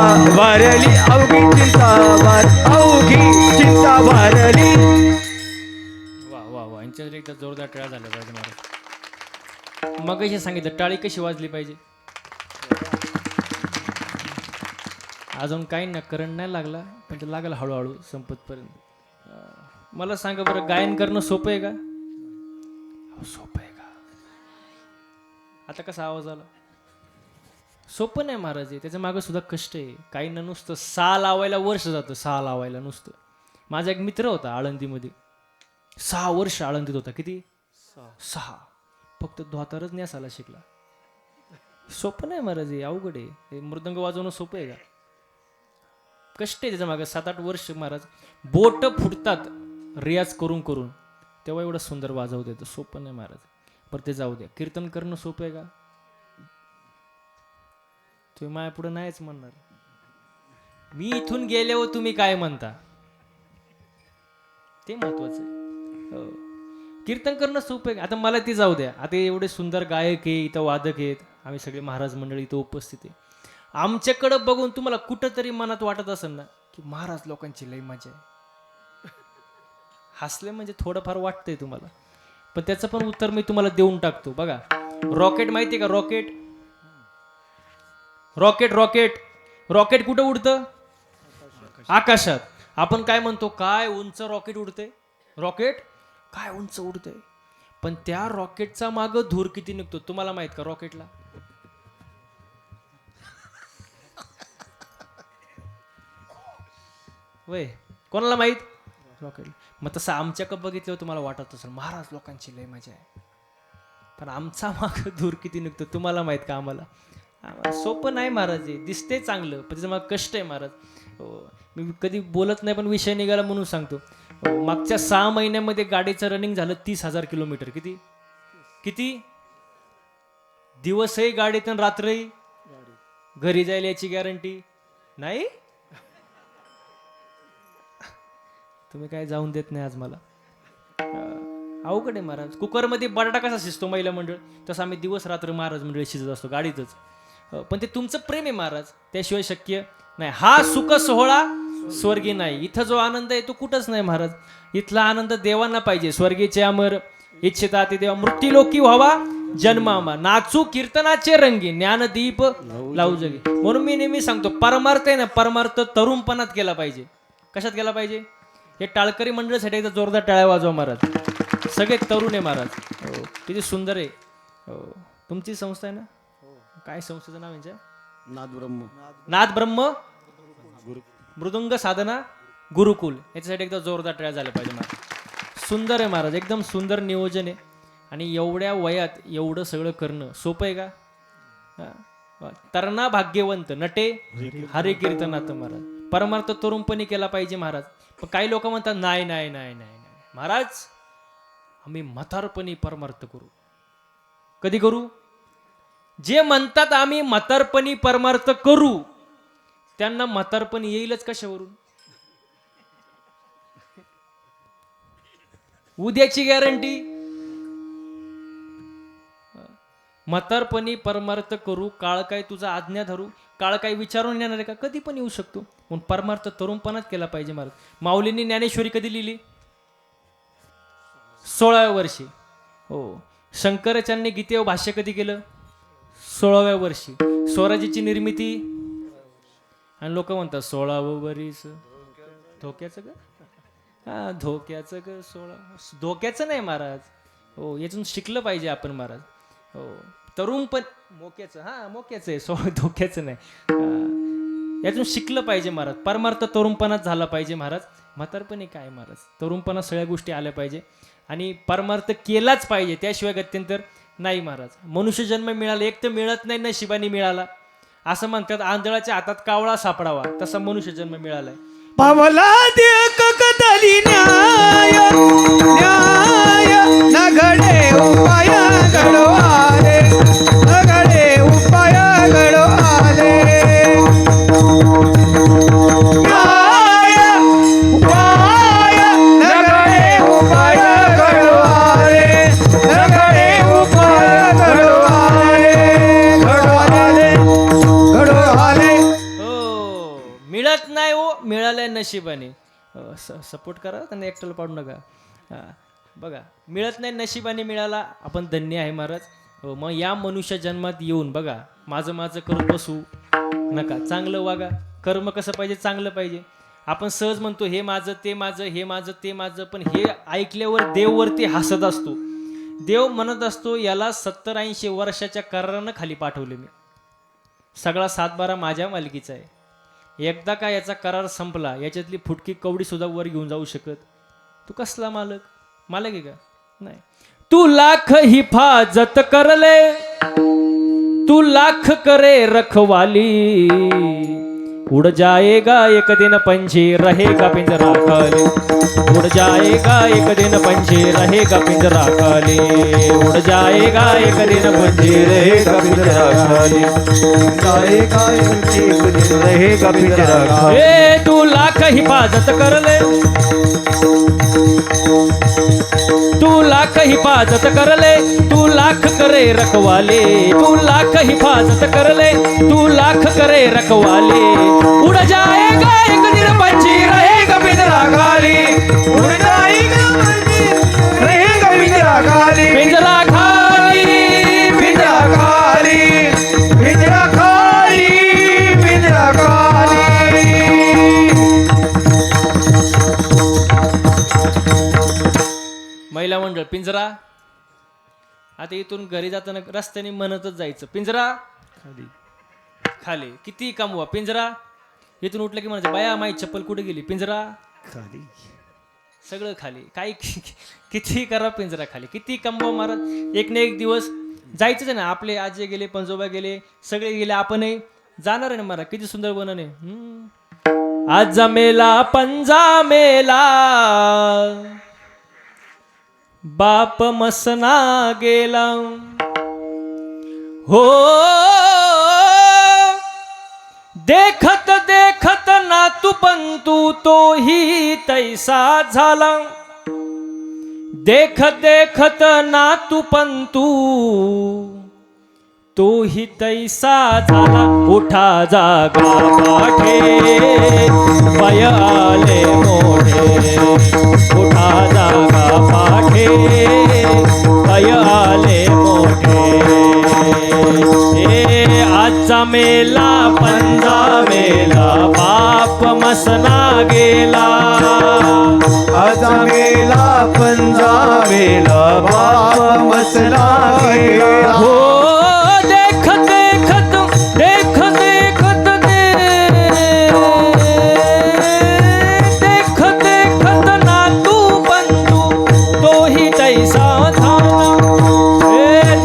वारली, अवघी चिंता अवघी चिंता वारली. वा वा वा, यांच्यावर एकदा जोरदार टाळ्या झाल्या पाहिजे महाराज. मग हे सांगितलं टाळी कशी वाजली पाहिजे. अजून काही ना करंट नाही लागला पण ते लागला हळूहळू संपतपर्यंत. मला सांगा बरं, गायन करणं सोपं आहे का? सोपं आहे का? आता कसा आवाज आला? सोपं नाही महाराज आहे, त्याच्या मागं सुद्धा कष्ट आहे. काही ना नुसतं सा लावायला वर्ष जातं, सा लावायला नुसतं. माझा एक मित्र होता आळंदीमध्ये, 6 वर्ष आळंदीत होता. किती? 6. फक्त धोतारच नेसायला शिकला. सोपं नाही महाराज आहे, अवघड आहे. हे मृदंग वाजवणं सोपं आहे का? कष्ट आहे त्याच्या मागं. 7-8 वर्ष महाराज. बोट फुटतात रियाज करून करून, तेव्हा एवढं सुंदर वाजवत येतं. सोपं नाही महाराज. बरं ते जाऊ द्या. कीर्तन करणं सोपं आहे का? तुम्ही माझ्या पुढे नाहीच म्हणणार. मी इथून गेल्यावर तुम्ही काय म्हणता ते महत्वाचं आहे. हो. कीर्तन करणं सोपं आहे. आता मला ती जाऊ द्या. आता एवढे सुंदर गायक आहे, इथं वादक आहेत, आम्ही सगळे महाराज मंडळी इथं उपस्थित आहे. आमच्याकडं बघून तुम्हाला कुठंतरी मनात वाटत असेल ना की महाराज लोकांची लई मजा आहे. हसले म्हणजे थोडंफार वाटतंय तुम्हाला, पण त्याचं पण उत्तर मी तुम्हाला देऊन टाकतो. बघा, रॉकेट माहिती आहे का? रॉकेट रॉकेट रॉकेट रॉकेट कुठं उडतं? आकाशात. आपण काय म्हणतो, काय उंच रॉकेट उडते. रॉकेट काय उंच उडते, पण त्या रॉकेटचा माग धूर किती निघतो तुम्हाला माहित का? रॉकेटला वय कोणाला माहित? रॉकेट. मग तसं आमच्याकडे बघितलं तुम्हाला वाटत असेल महाराज लोकांची लय मजा आहे, पण आमचा माग धूर किती निघतो तुम्हाला माहित का? आम्हाला सोपं नाही महाराज. हे दिसते चांगलं पण त्याचं मग कष्ट आहे महाराज. मी कधी बोलत नाही पण विषय निघाला म्हणून सांगतो. मागच्या 6 महिन्यामध्ये गाडीचं रनिंग झालं 30,000 किलोमीटर. किती किती दिवसही गाडीत आणि रात्रही घरी जायला याची गॅरंटी नाही. तुम्ही काय जाऊन देत नाही आज मला. अवघड आहे महाराज. कुकरमध्ये बटाटा कसा शिजतो महिला मंडळ, तसं आम्ही दिवस रात्र महाराज मंडळ शिजत असतो गाडीतच. पण ते तुमचं प्रेम आहे महाराज, त्याशिवाय शक्य नाही. हा सुख सोहळा स्वर्गी नाही. इथं जो आनंद आहे तो कुठंच नाही महाराज. इथला आनंद देवांना पाहिजे. स्वर्गीचे अमर इच्छिता ते देवा, मृत्यूलोकी व्हावा जन्मामा, नाचू कीर्तनाचे रंगी, ज्ञानदीप लावू जगी. म्हणून मी नेहमी सांगतो, परमार्थ आहे ना, परमार्थ तरुणपणात केला पाहिजे. कशात केला पाहिजे? हे टाळकरी मंडळासाठी एकदा जोरदार टाळ्या वाजवा महाराज. सगळे तरुण आहे महाराज. हो, किती सुंदर आहे. हो, तुमची संस्था आहे ना, काय संस्थेचं नाव आहे? नाद ब्रह्म मृदुंग साधना गुरुकुल. याच्यासाठी एकदा जोरदार टाळ्या झाल्या पाहिजे महाराज. सुंदर आहे महाराज, एकदम सुंदर नियोजन आहे. आणि एवढ्या वयात एवढं सगळं करणं सोपं आहे का? तरणा भाग्यवंत नटे हरे कीर्तनात महाराज. परमार्थ तरुणपणी केला पाहिजे महाराज. पण काही लोक म्हणतात नाही नाही नाही नाही महाराज, आम्ही म्हातारपणी परमार्थ करू. कधी करू? जे म्हणतात आम्ही म्हातारपणी परमार्थ करू, त्यांना म्हातारपण येईलच कशावरून? उद्याची गॅरंटी. म्हातारपणी परमार्थ करू, काळ काय तुझा आज्ञा धरू. काळ काय विचारून येणार आहे का? कधी पण येऊ शकतो. म्हणून परमार्थ तरुणपणात केला पाहिजे महाराज. माऊलींनी ज्ञानेश्वरी कधी लिहिली? 16व्या वर्षी. हो. शंकराचार्यांनी गीतेवर भाष्य कधी केलं? 16व्या वर्षी. स्वराज्याची निर्मिती, आणि लोक म्हणतात 16वं वरीस धोक्याचं का? हा, धोक्याचं का 16? धोक्याचं नाही महाराज. हो, यातून शिकलं पाहिजे आपण महाराज. हो, तरुण पण मोक्याचं, हा मोक्याचं आहे, धोक्याचं नाही. यातून शिकलं पाहिजे महाराज. परमार्थ तरुणपणात झाला पाहिजे महाराज. म्हातारपणी काय महाराज, तरुणपणात सगळ्या गोष्टी आल्या पाहिजे आणि परमार्थ केलाच पाहिजे. त्याशिवाय गत्यंतर नाही महाराज. मनुष्य जन्म मिळाला, एक तर मिळत नाही, नशिबाने मिळाला. असं म्हणतात आंधळाच्या हातात कावळा सापडावा, तसा मनुष्य जन्म मिळालाय. पावला देक कदली न्याय न्याय, नघडे उपाय घडवाले, नघडे उपाय घडवाले. न्याय उपाय, नघडे उपाय घडवाले, नघडे उपाय घडवाले, घडवाले घडवाले. हो, मिळत नाही हो, मिळालंय नशिबाने. सपोर्ट करा, त्यांना एकट्याला पाडू नका. बघा, मिळत नाही, नशिबाने मिळाला, आपण धन्य आहे महाराज. हो, मग या मनुष्य जन्मात येऊन बघा, माझं माझं करत बसू नका. चांगलं वागा. कर्म कसं पाहिजे? चांगलं पाहिजे. आपण सहज म्हणतो हे माझं, ते माझं, हे माझं, ते माझं, पण हे ऐकल्यावर देववरती हसत असतो. देव म्हणत असतो, याला 70-80 वर्षाच्या करारानं खाली पाठवले मी. सगळा 7-12 माझ्या मालकीचा आहे. एकदा का याचा करार संपला, याच्यातली फुटकी कवडी सुद्धा वर घेऊन जाऊ शकत. तू कसला मालक? मालक आहे का? नाही. तू लाख हिफाजत करले, तू लाख करे रखवाली, उड़ जाएगा एक दिन पंछी रहेगा पिंजरा खाली, उड़ जाएगा एक दिन पंछी रहेगा पिंजरा खाली, उड़ जाएगा एक दिन पंछी रहेगा पिंजरा खाली, जाएगा एक दिन रहेगा पिंजरा खाली. ए तू लाख हिफाजत कर ले, तू लाख हिफाजत कर ले, तू लाख करे रखवाले, तू लाख हिफाजत कर ले, तू लाख करे रखवाले, उड़ जाएगा एक दिन पंछी रहेगा पिंजरा खाली, उड़ जाएगा रहेगा पिंजरा खाली, पिंजरा खाली, पिंजरा खाली, पिंजरा खाली, पिंजरा खाली. महिला मंडळ पिंजरा. आता इथून घरी जाताना रस्त्याने म्हणतच जायचं, पिंजरा खाली, खाली. किती कमवा पिंजरा. इथून उठलं की म्हणायचं, बाया माई चप्पल कुठे गेली? पिंजरा खाली. सगळं खाली. काही किती करा, पिंजरा खाली. किती कमवा महाराज. एक ना एक दिवस जायचंच आहे ना. आपले आजे गेले, पंजोबा गेले, सगळे गेले, आपणही जाणार आहे ना महाराज. किती सुंदर बनन आहे. आज मेला पंजा मेला, बाप मसना गेला, हो देखत देखत नातू पंतू तोही तैसा झाला, देखत देखत नातू पंतू तोही तैसा झाला उठा जागा पाठे पाय आले मोठे उठा जागा पाठे पाय आले मोठे ए आजचा मेला पंजा मेला बाप मसना गेला आज मेला पंजा मेला बाप मसला गेला. हो देखत देखत देखत देखत देखत देखत नातू बंधू तोही तैसा झाला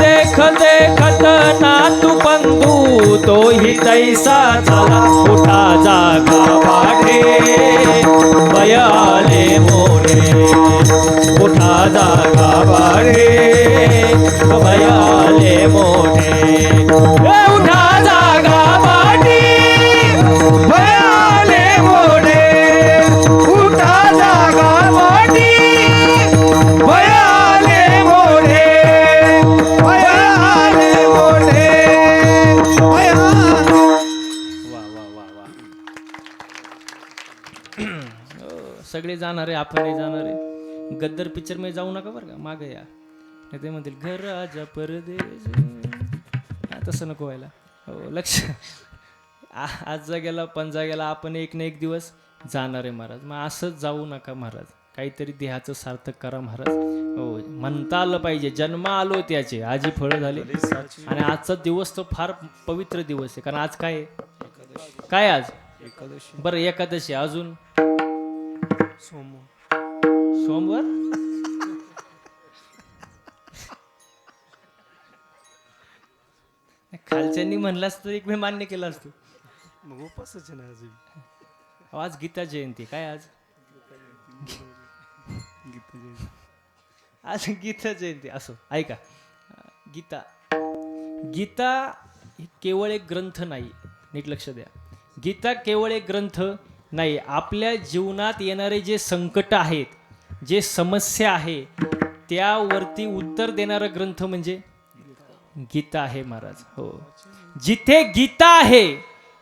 देखत देखत नातू बंधू तोही तैसा झाला उठा जागा पाठे वय आले मोठे उठा जागा पाठे वय आले मोठे उठा जागा पाठी भयाले मोठे उठा जागा पाठी भयाले मोठे भयाले मोठे भयाले. वा वा वा वा सगळे जाणारे आपणही जाणारे गद्दर पिक्चर मध्ये जाऊ नका बरं का मागे या नाही ते म्हणतील घर राजा परदेश तसं नको व्हायला हो लक्ष आज जाग्याला पण जाग्याला आपण एक ना एक दिवस जाणार आहे महाराज मग असंच जाऊ नका महाराज काहीतरी देहाचं सार्थक करा महाराज हो म्हणता आलं पाहिजे जन्म आलो त्याचे आजी फळं झाले आणि आजचा दिवस तो फार पवित्र दिवस आहे कारण आज काय आहे? काय आज बरं एकादशी अजून सोमवार खालच्यांनी म्हणलं असतं एक मी मान्य केलं असतो मग उपासच आहे ना अजून. आज गीता जयंती काय आज आज गीता जयंती असो ऐका गीता गीता ही केवळ एक ग्रंथ नाही नीट लक्ष द्या गीता केवळ एक ग्रंथ नाही आपल्या जीवनात येणारे जे संकट आहेत जे समस्या आहे त्यावरती उत्तर देणारा ग्रंथ म्हणजे गीता आहे महाराज हो जिथे गीता आहे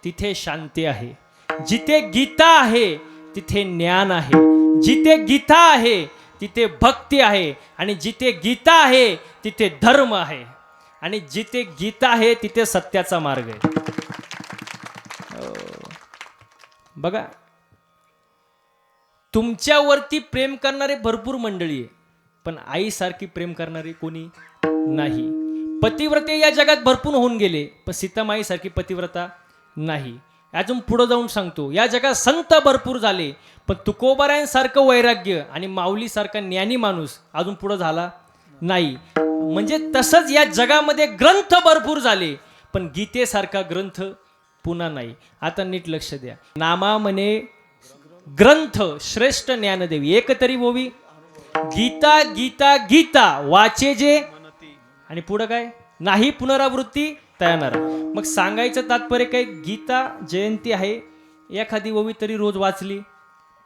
तिथे शांती आहे जिथे गीता आहे तिथे ज्ञान आहे जिथे गीता आहे तिथे भक्ती आहे आणि जिथे गीता आहे तिथे धर्म आहे आणि जिथे गीता आहे तिथे सत्याचा मार्ग आहे बघा तुमच्यावरती प्रेम करणारे भरपूर मंडळी आहे पण आईसारखी प्रेम करणारे कोणी नाही पतिव्रते या जगात भरपूर होऊन गेले पण सीतामाईसारखी पतिव्रता नाही अजून पुढे जाऊन सांगतो या जगात संत भरपूर झाले पण तुकोबारायांसारखं वैराग्य आणि माऊलीसारखा ज्ञानी माणूस अजून पुढे झाला नाही म्हणजे तसंच या जगामध्ये ग्रंथ भरपूर झाले पण गीतेसारखा ग्रंथ पुन्हा नाही आता नीट लक्ष द्या नामा म्हणे ग्रंथ श्रेष्ठ ज्ञानदेवी एक तरी ओवी गीता गीता गीता वाचे जे आणि पुढं काय नाही पुनरावृत्ती तयार मग सांगायचं तात्पर्य काय गीता जयंती आहे एखादी ओवी तरी रोज वाचली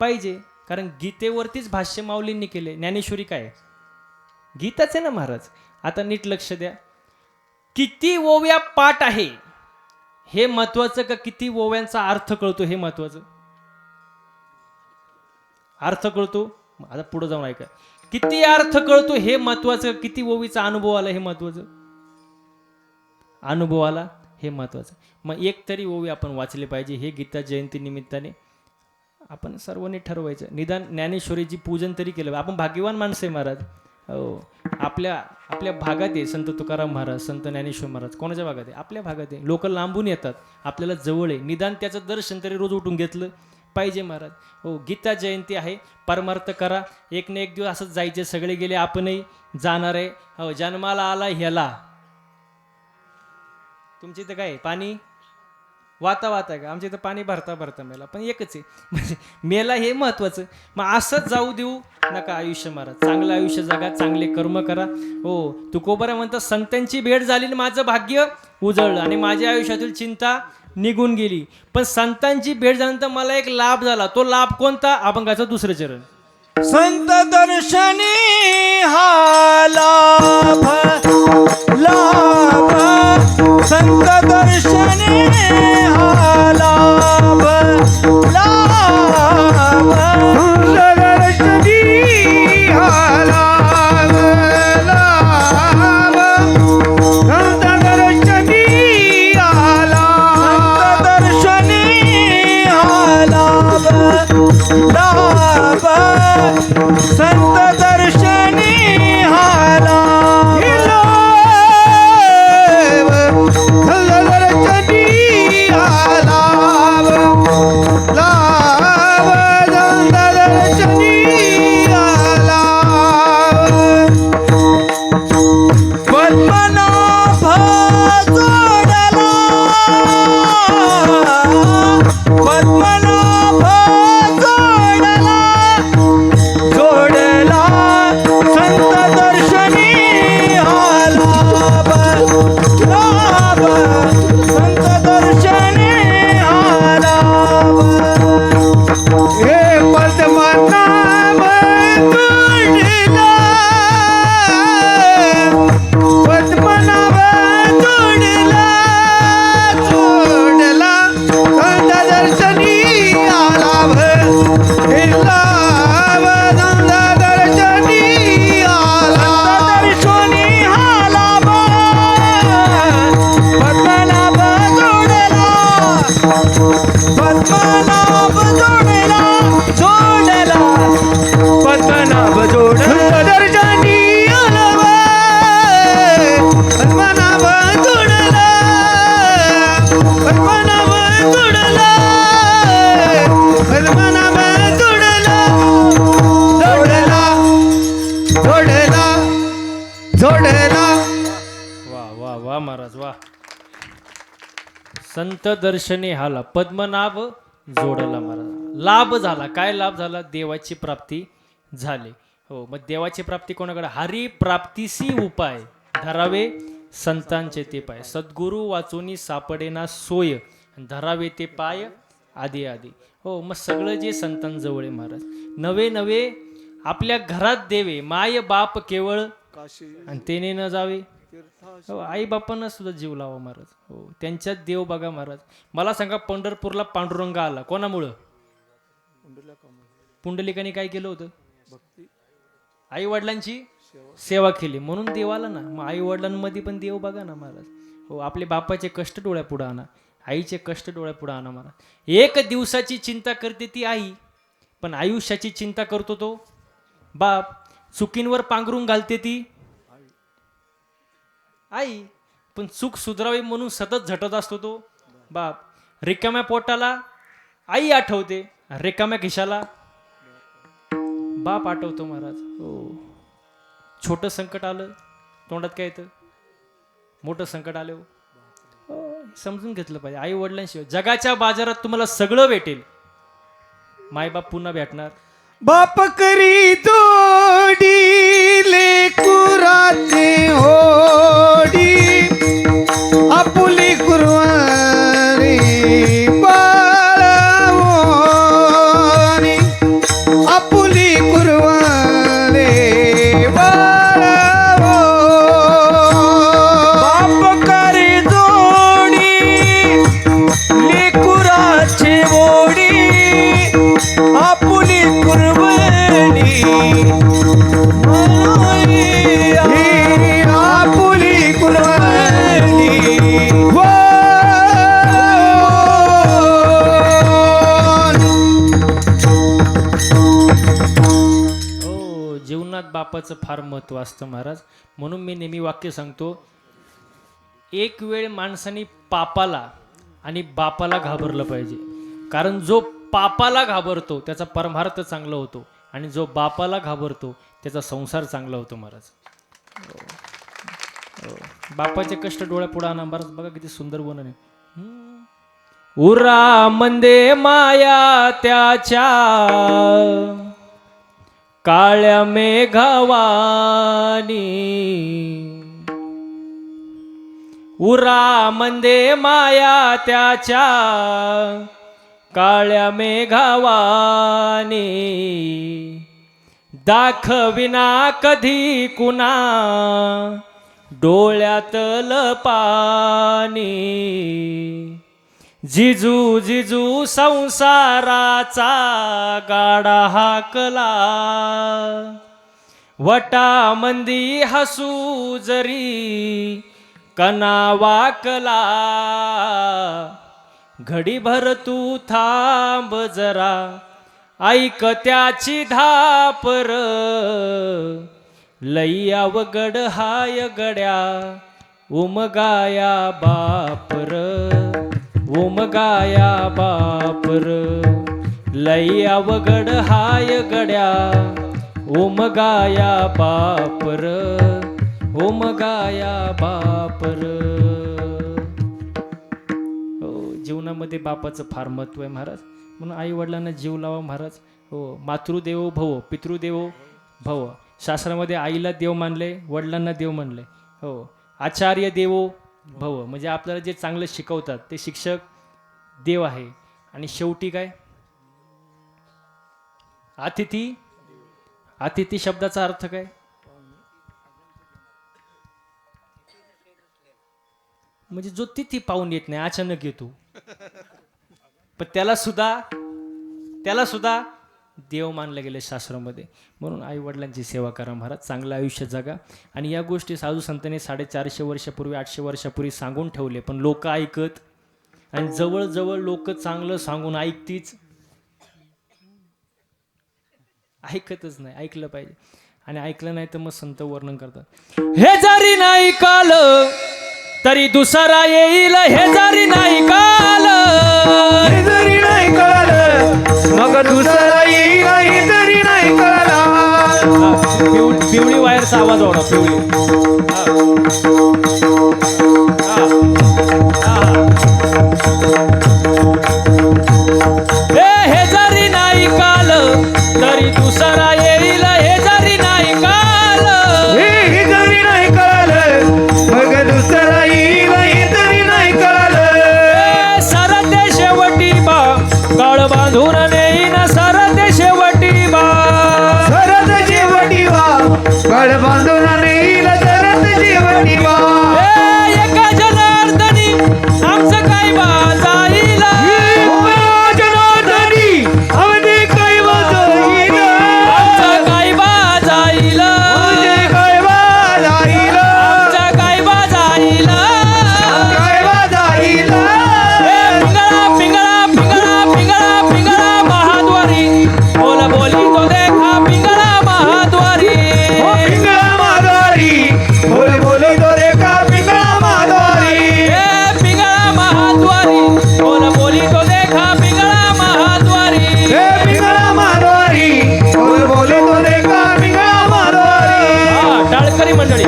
पाहिजे कारण गीतेवरतीच भाष्य माऊलींनी केले ज्ञानेश्वरी काय गीताच आहे ना महाराज आता नीट लक्ष द्या किती ओव्या पाठ आहे हे महत्वाचं का किती ओव्यांचा अर्थ कळतो हे महत्वाचं अर्थ कळतो आता पुढे जाऊन ऐका किती अर्थ कळतो हे महत्वाचं किती ओवीचा अनुभव आला हे महत्वाचं अनुभव आला हे महत्वाचं मग एक तरी ओवी आपण वाचले पाहिजे हे गीता जयंती निमित्ताने आपण सर्वांनी ठरवायचं निदान ज्ञानेश्वरीची पूजन तरी केलं आपण भाग्यवान माणसं आहे महाराज हो आपल्या भागात आहे संत तुकाराम महाराज संत ज्ञानेश्वर महाराज कोणाच्या भागात आहे आपल्या भागात आहे लोक लांबून येतात आपल्याला जवळ आहे निदान त्याचं दर्शन तरी रोज उठून घेतलं पाहिजे महाराज हो गीता जयंती आहे परमार्थ करा एक ना एक दिवस असंच जायचे सगळे गेले आपणही जाणार आहे हो जन्माला आला ह्याला तुमच्या इथं काय पाणी वाता आहे का आमच्या इथं पाणी भरता मेला पण एकच आहे म्हणजे मेला हे महत्वाचं मग असंच जाऊ देऊ नका आयुष्य मारा चांगलं आयुष्य जगा चांगले कर्म करा हो तुकोबारा म्हणतात संतांची भेट झाली आणि माझं भाग्य उजळलं आणि माझ्या आयुष्यातील चिंता निघून गेली पण संतांची भेट झाल्यानंतर मला एक लाभ झाला तो लाभ कोणता अभंगाचं दुसरं चरण संत दर्शनी हा लाभ लाभ संत दर्शनी हा लाभ लाभ संत दर्शनी हा लाभ लाभ संत दर्शनी हा लाभ दर्शनी हा लाभ लाभ संत दर्शनी हा लाभ संत दर्शनी हा लाभ लाभ संत दर्शनी हा लाभ पद्मनाभ जोडला पद्मनाभ जोडला जोडला संत दर्शनी हा लाभ लाभ संत दर्शनी हा लाभ हे पद्मनाभ जोडला पद्मनाभ जोडला जोडला संत दर्शनी हा लाभ हे लाभ संत दर्शनी हा लाभ दर्शनी हा लाभ पद्मनाभ जोडला पद्मनाभ जोडला जोडला पद्मनाभ जोड दर्शनी हा लाभ पद्मनाभ जोडला पद्मनाभ जोडला पद्मनाभ जोडला जोडला जोडला जोडला वा वा वा महाराज वा. संत दर्शनी हाला पद्मनाभ जोडला महाराज. लाभ झाला. काय लाभ झाला? देवाची प्राप्ती झाली. हो, मग देवाची प्राप्ती कोणाकडे? हरी प्राप्तीसी उपाय धरावे संतांचे ते पाय. सद्गुरु वाचुनी सापडेना सोय धरावे ते पाय आधी आधी. हो, मग सगळं जे संतांजवळ आहे महाराज. नवे नवे आपल्या घरात देवे माय बाप केवळ आणि तेने न जावे. हो, आई बापांना सुद्धा जीव लावा महाराज. हो, त्यांच्यात देव बघा महाराज. मला सांगा, पंढरपूरला पांडुरंग आला कोणामुळं? पुंडलिकाने काय केलं होतं? आई वडिलांची सेवा केली म्हणून देव आला ना. मग आई वडिलांमध्ये पण देव बघा ना महाराज. हो, आपले बापाचे कष्ट डोळ्यापुढे आणा, आईचे कष्ट डोळ्यापुढे आणा महाराज. एक दिवसाची चिंता करते ती आई, पण आयुष्याची चिंता करतो तो बाप. चुकींवर पांघरून घालते ती आई, पण चूक सुधारावी म्हणून सतत झटत असतो तो बाप. रिकाम्या पोटाला आई आठवते, रिकाम्या खिशाला बाप आठवतो महाराज. हो, छोटं संकट आलं तोंडात काय येतं? मोठं संकट आलं हो, समजून घेतलं पाहिजे. आई वडिलांशिवाय जगाच्या बाजारात तुम्हाला सगळं भेटेल, मायबाप पुन्हा भेटणार. बाप करी जोडी लेकुराचे होडी आपुली कुरवारी बाळावोनी आपुली कुरवारे बाळावो. बाप करी जोडी लेकुराचे होडी आपुली कुरवारी आपुली कुरवारी जीवनात बापाचं फार महत्व असतं महाराज. म्हणून मी नेहमी वाक्य सांगतो, एक वेळ माणसाने पापाला आणि बापाला घाबरलं पाहिजे. कारण जो पापाला घाबरतो त्याचा परमार्थ चांगला होतो, आणि जो बापाला घाबरतो त्याचा संसार चांगला होतो महाराज. बापाचे कष्ट डोळ्यापुढे आणा महाराज. बघा किती सुंदर वर्णन आहे. उरा मंदे माया त्याच्या काळ्या मेघवानी, उरा मंदे माया त्याच्या काळ्या मेघवानी, दाखविना कधी कुणा डोळ्यातल पाणी, जिजू जिजू संसाराचा गाडा हाकला, वटामंदी हसू जरी कना वाकला, घडीभर तू थांब जरा ऐक त्याची धापर, लई अवघड हाय गड्या उमगाया बापर, उमगाया बापर, लई अवघड हाय गड्या उमगाया बापर, उमगाया बापर. हो, जीवनामध्ये बापाचं फार महत्व आहे महाराज, म्हणून आई वडिलांना जीव लावा महाराज. हो, मातृदेवो भव पितृदेवो भव. शास्त्रामध्ये आईला देव मानले, वडिलांना देव मानले. हो, आचार्य देवो भव म्हणजे आपल्याला जे चांगलं शिकवतात ते शिक्षक देव आहे. आणि शेवटी काय, अतिथी. अतिथी शब्दाचा अर्थ काय, म्हणजे जो तिथी पाहून येत नाही, अचानक येतो, पण त्याला सुद्धा देव मानलं गेलं शास्त्रामध्ये. म्हणून आई वडिलांची सेवा करा महाराज, चांगलं आयुष्य जगा. आणि या गोष्टी साधू संतांनी 450 वर्षापूर्वी 800 वर्षापूर्वी सांगून ठेवले, पण लोक ऐकत, आणि जवळजवळ लोक चांगलं सांगून ऐकतच नाही. ऐकलं पाहिजे, आणि ऐकलं नाही तर मग संत वर्णन करतात, हे जरी नाही काल तरी दुसरा येईल, हे जरी नाही काल, हे जरी नाही कळालं मग दुसरा येईल, हे जरी नाही कळालं. पिवळी वायरचा आवाज ओढा, पिवळी. हे जरी नाही काल तरी दुसरा येईल, हे जरी नाही काल, हे जरी नाही कळालं मग दुसरा येईल, हे जरी नाही कळालं. सरते शेवटी बा काळ बांधून नेईन, सरते शेवटी बा, सरत जेवटी वा गड बांधून नेईल, सरत जेवटी वा. एका जनार्दनी आमचं काय बा जाईल, जनार्दनी अवधी काय वाजईल, आमचं काय बा जाईल, म्हणजे काय वाजाईल, आमचं काय बा जाईल. काय वाजाईल. पिंगळा पिंगळा पिंगळा पिंगळा पिंगळा महाद्वारी, बोल बोली तो देखा पिंगळा महाद्वारी. हो पिंगळा माधवारी, बोल बोली तो रेखा पिंगळा माधवारी. पिंगळा महाद्वारी, बोल बोली तो देखा पिंगळा महाद्वारी. हे पिंगळा माधवारी, बोल बोली तो रेखा पिंगळा माधवारी. टाळकरी मंडळी.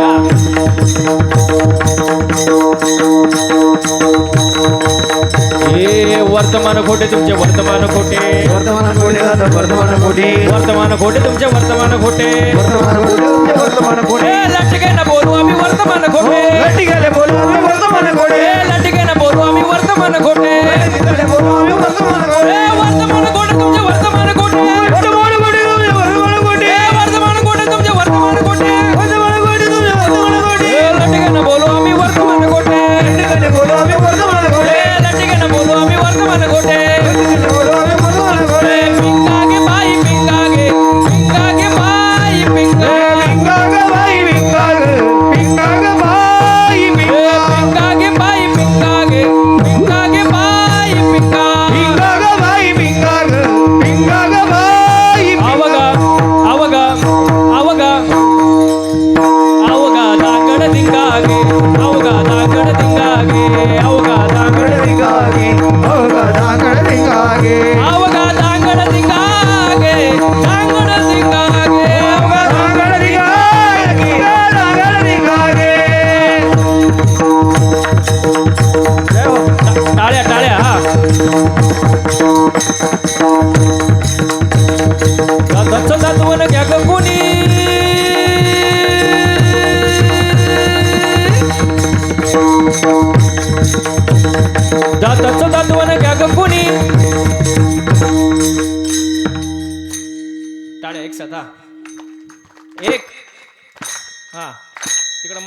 हे वर्तमान खोटे तुमचे वर्तमान खोटे, वर्तमान कोटी जातं वर्तमान कोटी, वर्तमान खोटे तुमचे वर्तमान खोटे. वर्तमान कोटी तुमचे वर्तमान कोटी. हे लटके ना बोलू आम्ही वर्तमान खोटे, गट्टी गेले बोलू आम्ही वर्तमान कोटी. हे लटके ना बोलू आम्ही वर्तमान खोटे. गट्टी बोलू आम्ही वर्तमान कोटी. हे वर्तमान खोटे तुमचे वर्तमान खोटे, वर्तमान कोटी तुमचे वर्तमान कोटी. हे वर्तमान खोटे तुमचे वर्तमान खोटे. वर्तमान कोटी तुमचे वर्तमान कोटी. हे लटके ना बोलू आम्ही वर्तमान खोटे, गट्टी बोलू आम्ही वर्तमान कोटी. हे लटके ना बोलू आम्ही वर्तमान खोटे. गट्टी बोलू आम्ही वर्तमान कोटी. पिंगागे बाई पिंगागे, पिंगागे बाई पिंगा. पिंगाग बाई पिंगाग, पिंगाग बाई पिंगाग.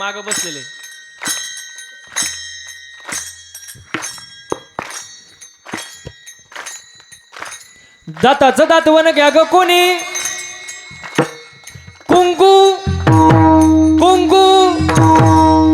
माग बसलेले. दाताचं दातवन घ्या ग कोणी, कुंकू कुंकू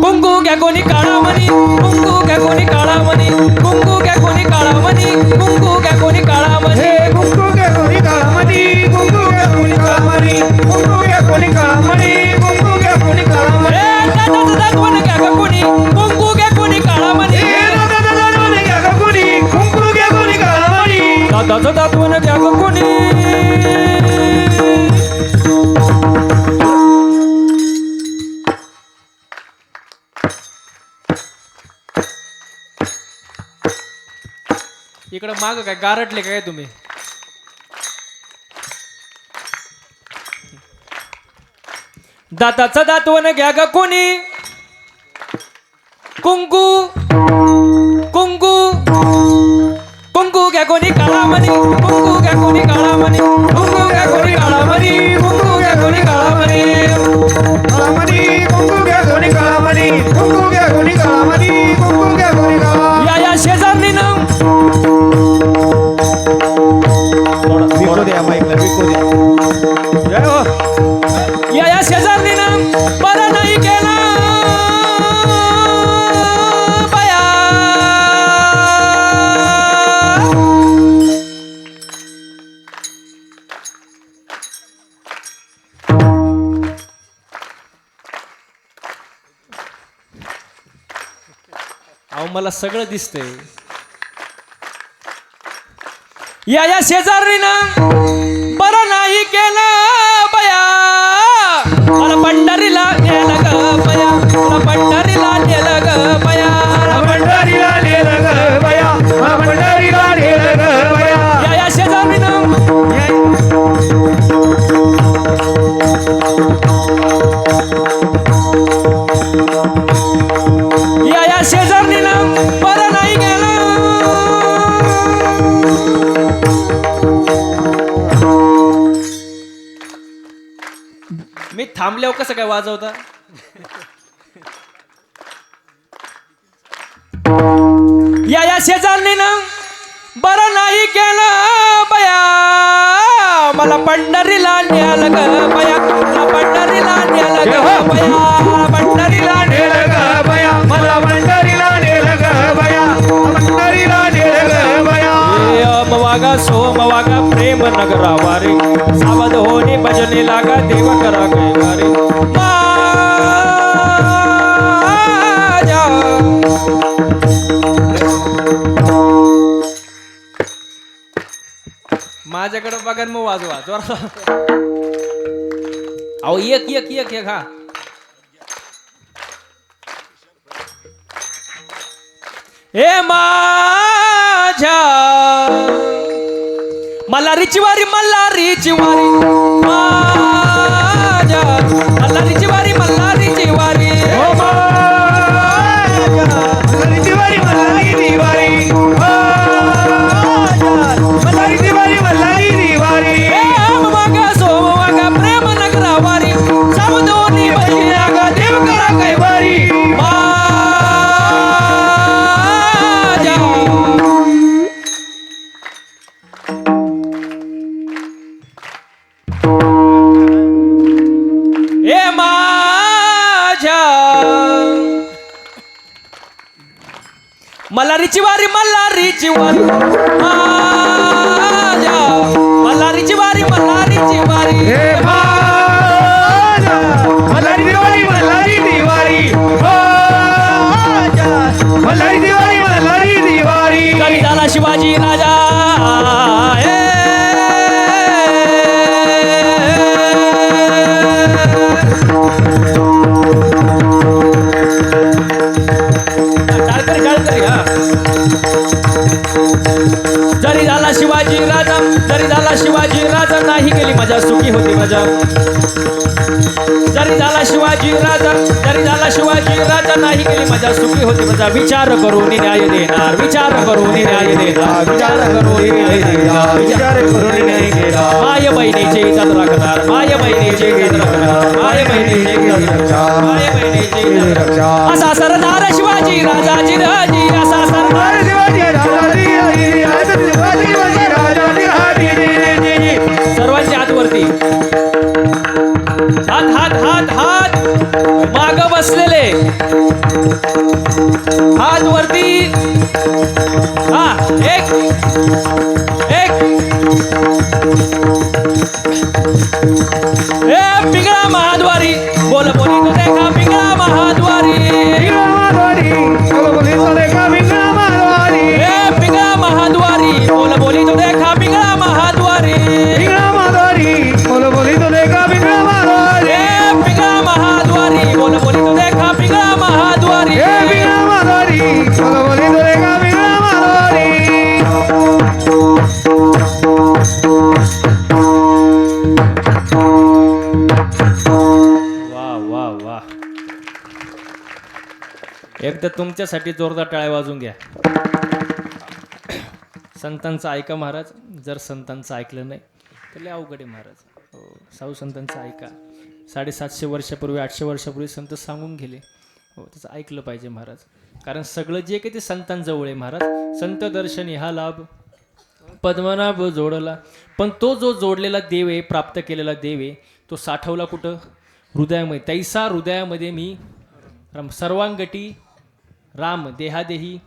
कुंकू घ्या कोणी काळा मणी, कुंकू घ्या कोणी काळा मणी, कुंकू घ्या कोणी काळा मणी, कुंकू घ्या कोणी काळा मणी. हे कुंकू घ्या कोणी काळामणी, कुंकू घ्या कोणी काळामणी, कुंकू घ्या कोणी काळामणी, कुंकू घ्या कोणी काळामणी. ए, दाताचं दातवन घ्या ग कोणी, कुंकू घ्या कोणी काळा मणी. हे दादादादादाने घ्या गं कोणी, कुंकू घ्या कोणी काळामणी. दाताचं दातवन घ्या ग कोणी. इकडं माग काय गारटले काय तुम्ही. दाताचं दातवन घ्या ग कोणी, कुंकू कुंकू कुंकू घ्या कोणी काळा मणी, कुंकू घ्या कोणी काळा मणी, कुंकू घ्या कोणी काळा मणी, कुंकू घ्या कोणी काळा मणी. काळामणी, कुंकू घ्या कोणी काळामणी, कुंकू घ्या कोणी काळामणी, कुंकू घ्या कोणी काळा. या शेजारणीनं विकू द्या माईकला, विकू द्या. जय हो. या शेजारणीनं बरं नाही केला बया. अहो मला सगळं दिसतंय. या शेजारीनं बरं नाही केलं बया. मला पंढरीला नेलं ग बया, मला पंढरीला नेलं ग बया, मला पंढरीला नेलं ग बया, मला पंढरीला नेलं ग बया. या शेजारीनं या शेजारणीनं बरं नाही गेलं. मी थांबल्यावर कसं काय वाजवता. या शेजारणीनं बरं नाही केलं बया. मला पंढरीला नेलं ग बया, मला पंढरीला नेलं ग बया, पंढरीला नेलं ग बया, मला पंढरीला नेलं ग बया, पंढरीला नेलं ग बया. वागा सोम वागा प्रेम नगरा वारे, सावध होणे भजने लागा देव करा कैवारे. माझ्याकडे बघा मग वाजवा जोरा. अहो एक एक एक एक. हा ए माझ्या मल्हारीची वारी, मल्हारीची वारी माझ्या, मल्हारीची वारी, मल्हारीची वारी. हो माझ्या मल्हारीची वारी, मल्हारीची वारी. हो माझ्या मल्हारीची वारी, मल्हारीची वारी. वागा सोम वागा प्रेम नगरा वारी, सावधोनी भजने लागा देव करा कैवारी. ए माझ्या मल्हारीची वारी, मल्हारीची वारी माझ्या, मल्हारीची वारी, मल्हारीची वारी. हे माझ्या मल्हारीची वारी, मल्हारीची वारी. हो माझ्या मल्हारीची वारी, मल्हारीची वारी. कधी झाला शिवाजी राजा. जरी झाला शिवाजी राजा, जरी झाला शिवाजी राजा, नाही गेली मजा सुखी होती मजा. जरी जरी झाला शिवाजी राजा, जरी झाला शिवाजी राजा, नाही केली मजा सुखी होती मजा. विचार करून न्याय देणार, विचार करून न्याय देणार, विचार करून न्याय देणार, विचार करून न्याय केला. माय बहिणीचे इज्जत राखणार, माय बहिणीचे इज्जत राखणार, माय बहिणीचे इज्जत राखणार, माय बहिणीचे इज्जत राखणार. असा सरदार शिवाजी राजाजी राजी, असा सरदार शिवाजी राजाजी शिवाजी राजाजी राजाजी. सर्वांचे हात वरती, हात हात हात हात माग बसलेले, हात वरती. हा एक एक ए पिंगळा महाद्वारी, बोल बोली तो देखा पिंगळा महाद्वारी, ए पिंगळा महाद्वारी, बोल बोली तो देखा पिंगळा महाद्वारी, ए पिंगळा महाद्वारी, बोल बोली तो देखा पिंगळा महाद्वारी. वा वा वा, एकदा तुमच्यासाठी जोरदार टाळ्या वाजून घ्या. संतांचं ऐका महाराज, जर संतांचं ऐकलं नाही तर लय अवघड आहे महाराज. हो, साऊ संतांचं ऐका. 750 वर्षापूर्वी 800 वर्षापूर्वी संत सांगून गेले. हो, त्याचं ऐकलं पाहिजे महाराज, कारण सगळं जे काही ते संतांजवळ आहे महाराज. संत दर्शनी हा लाभ पद्मनाभ जोडला. पण तो जो जोडलेला देव आहे, प्राप्त केलेला देव आहे, तो साठवला कुठं? हृदयामध्ये. तैसा हृदयामध्ये मी सर्वांगटी राम देहादेही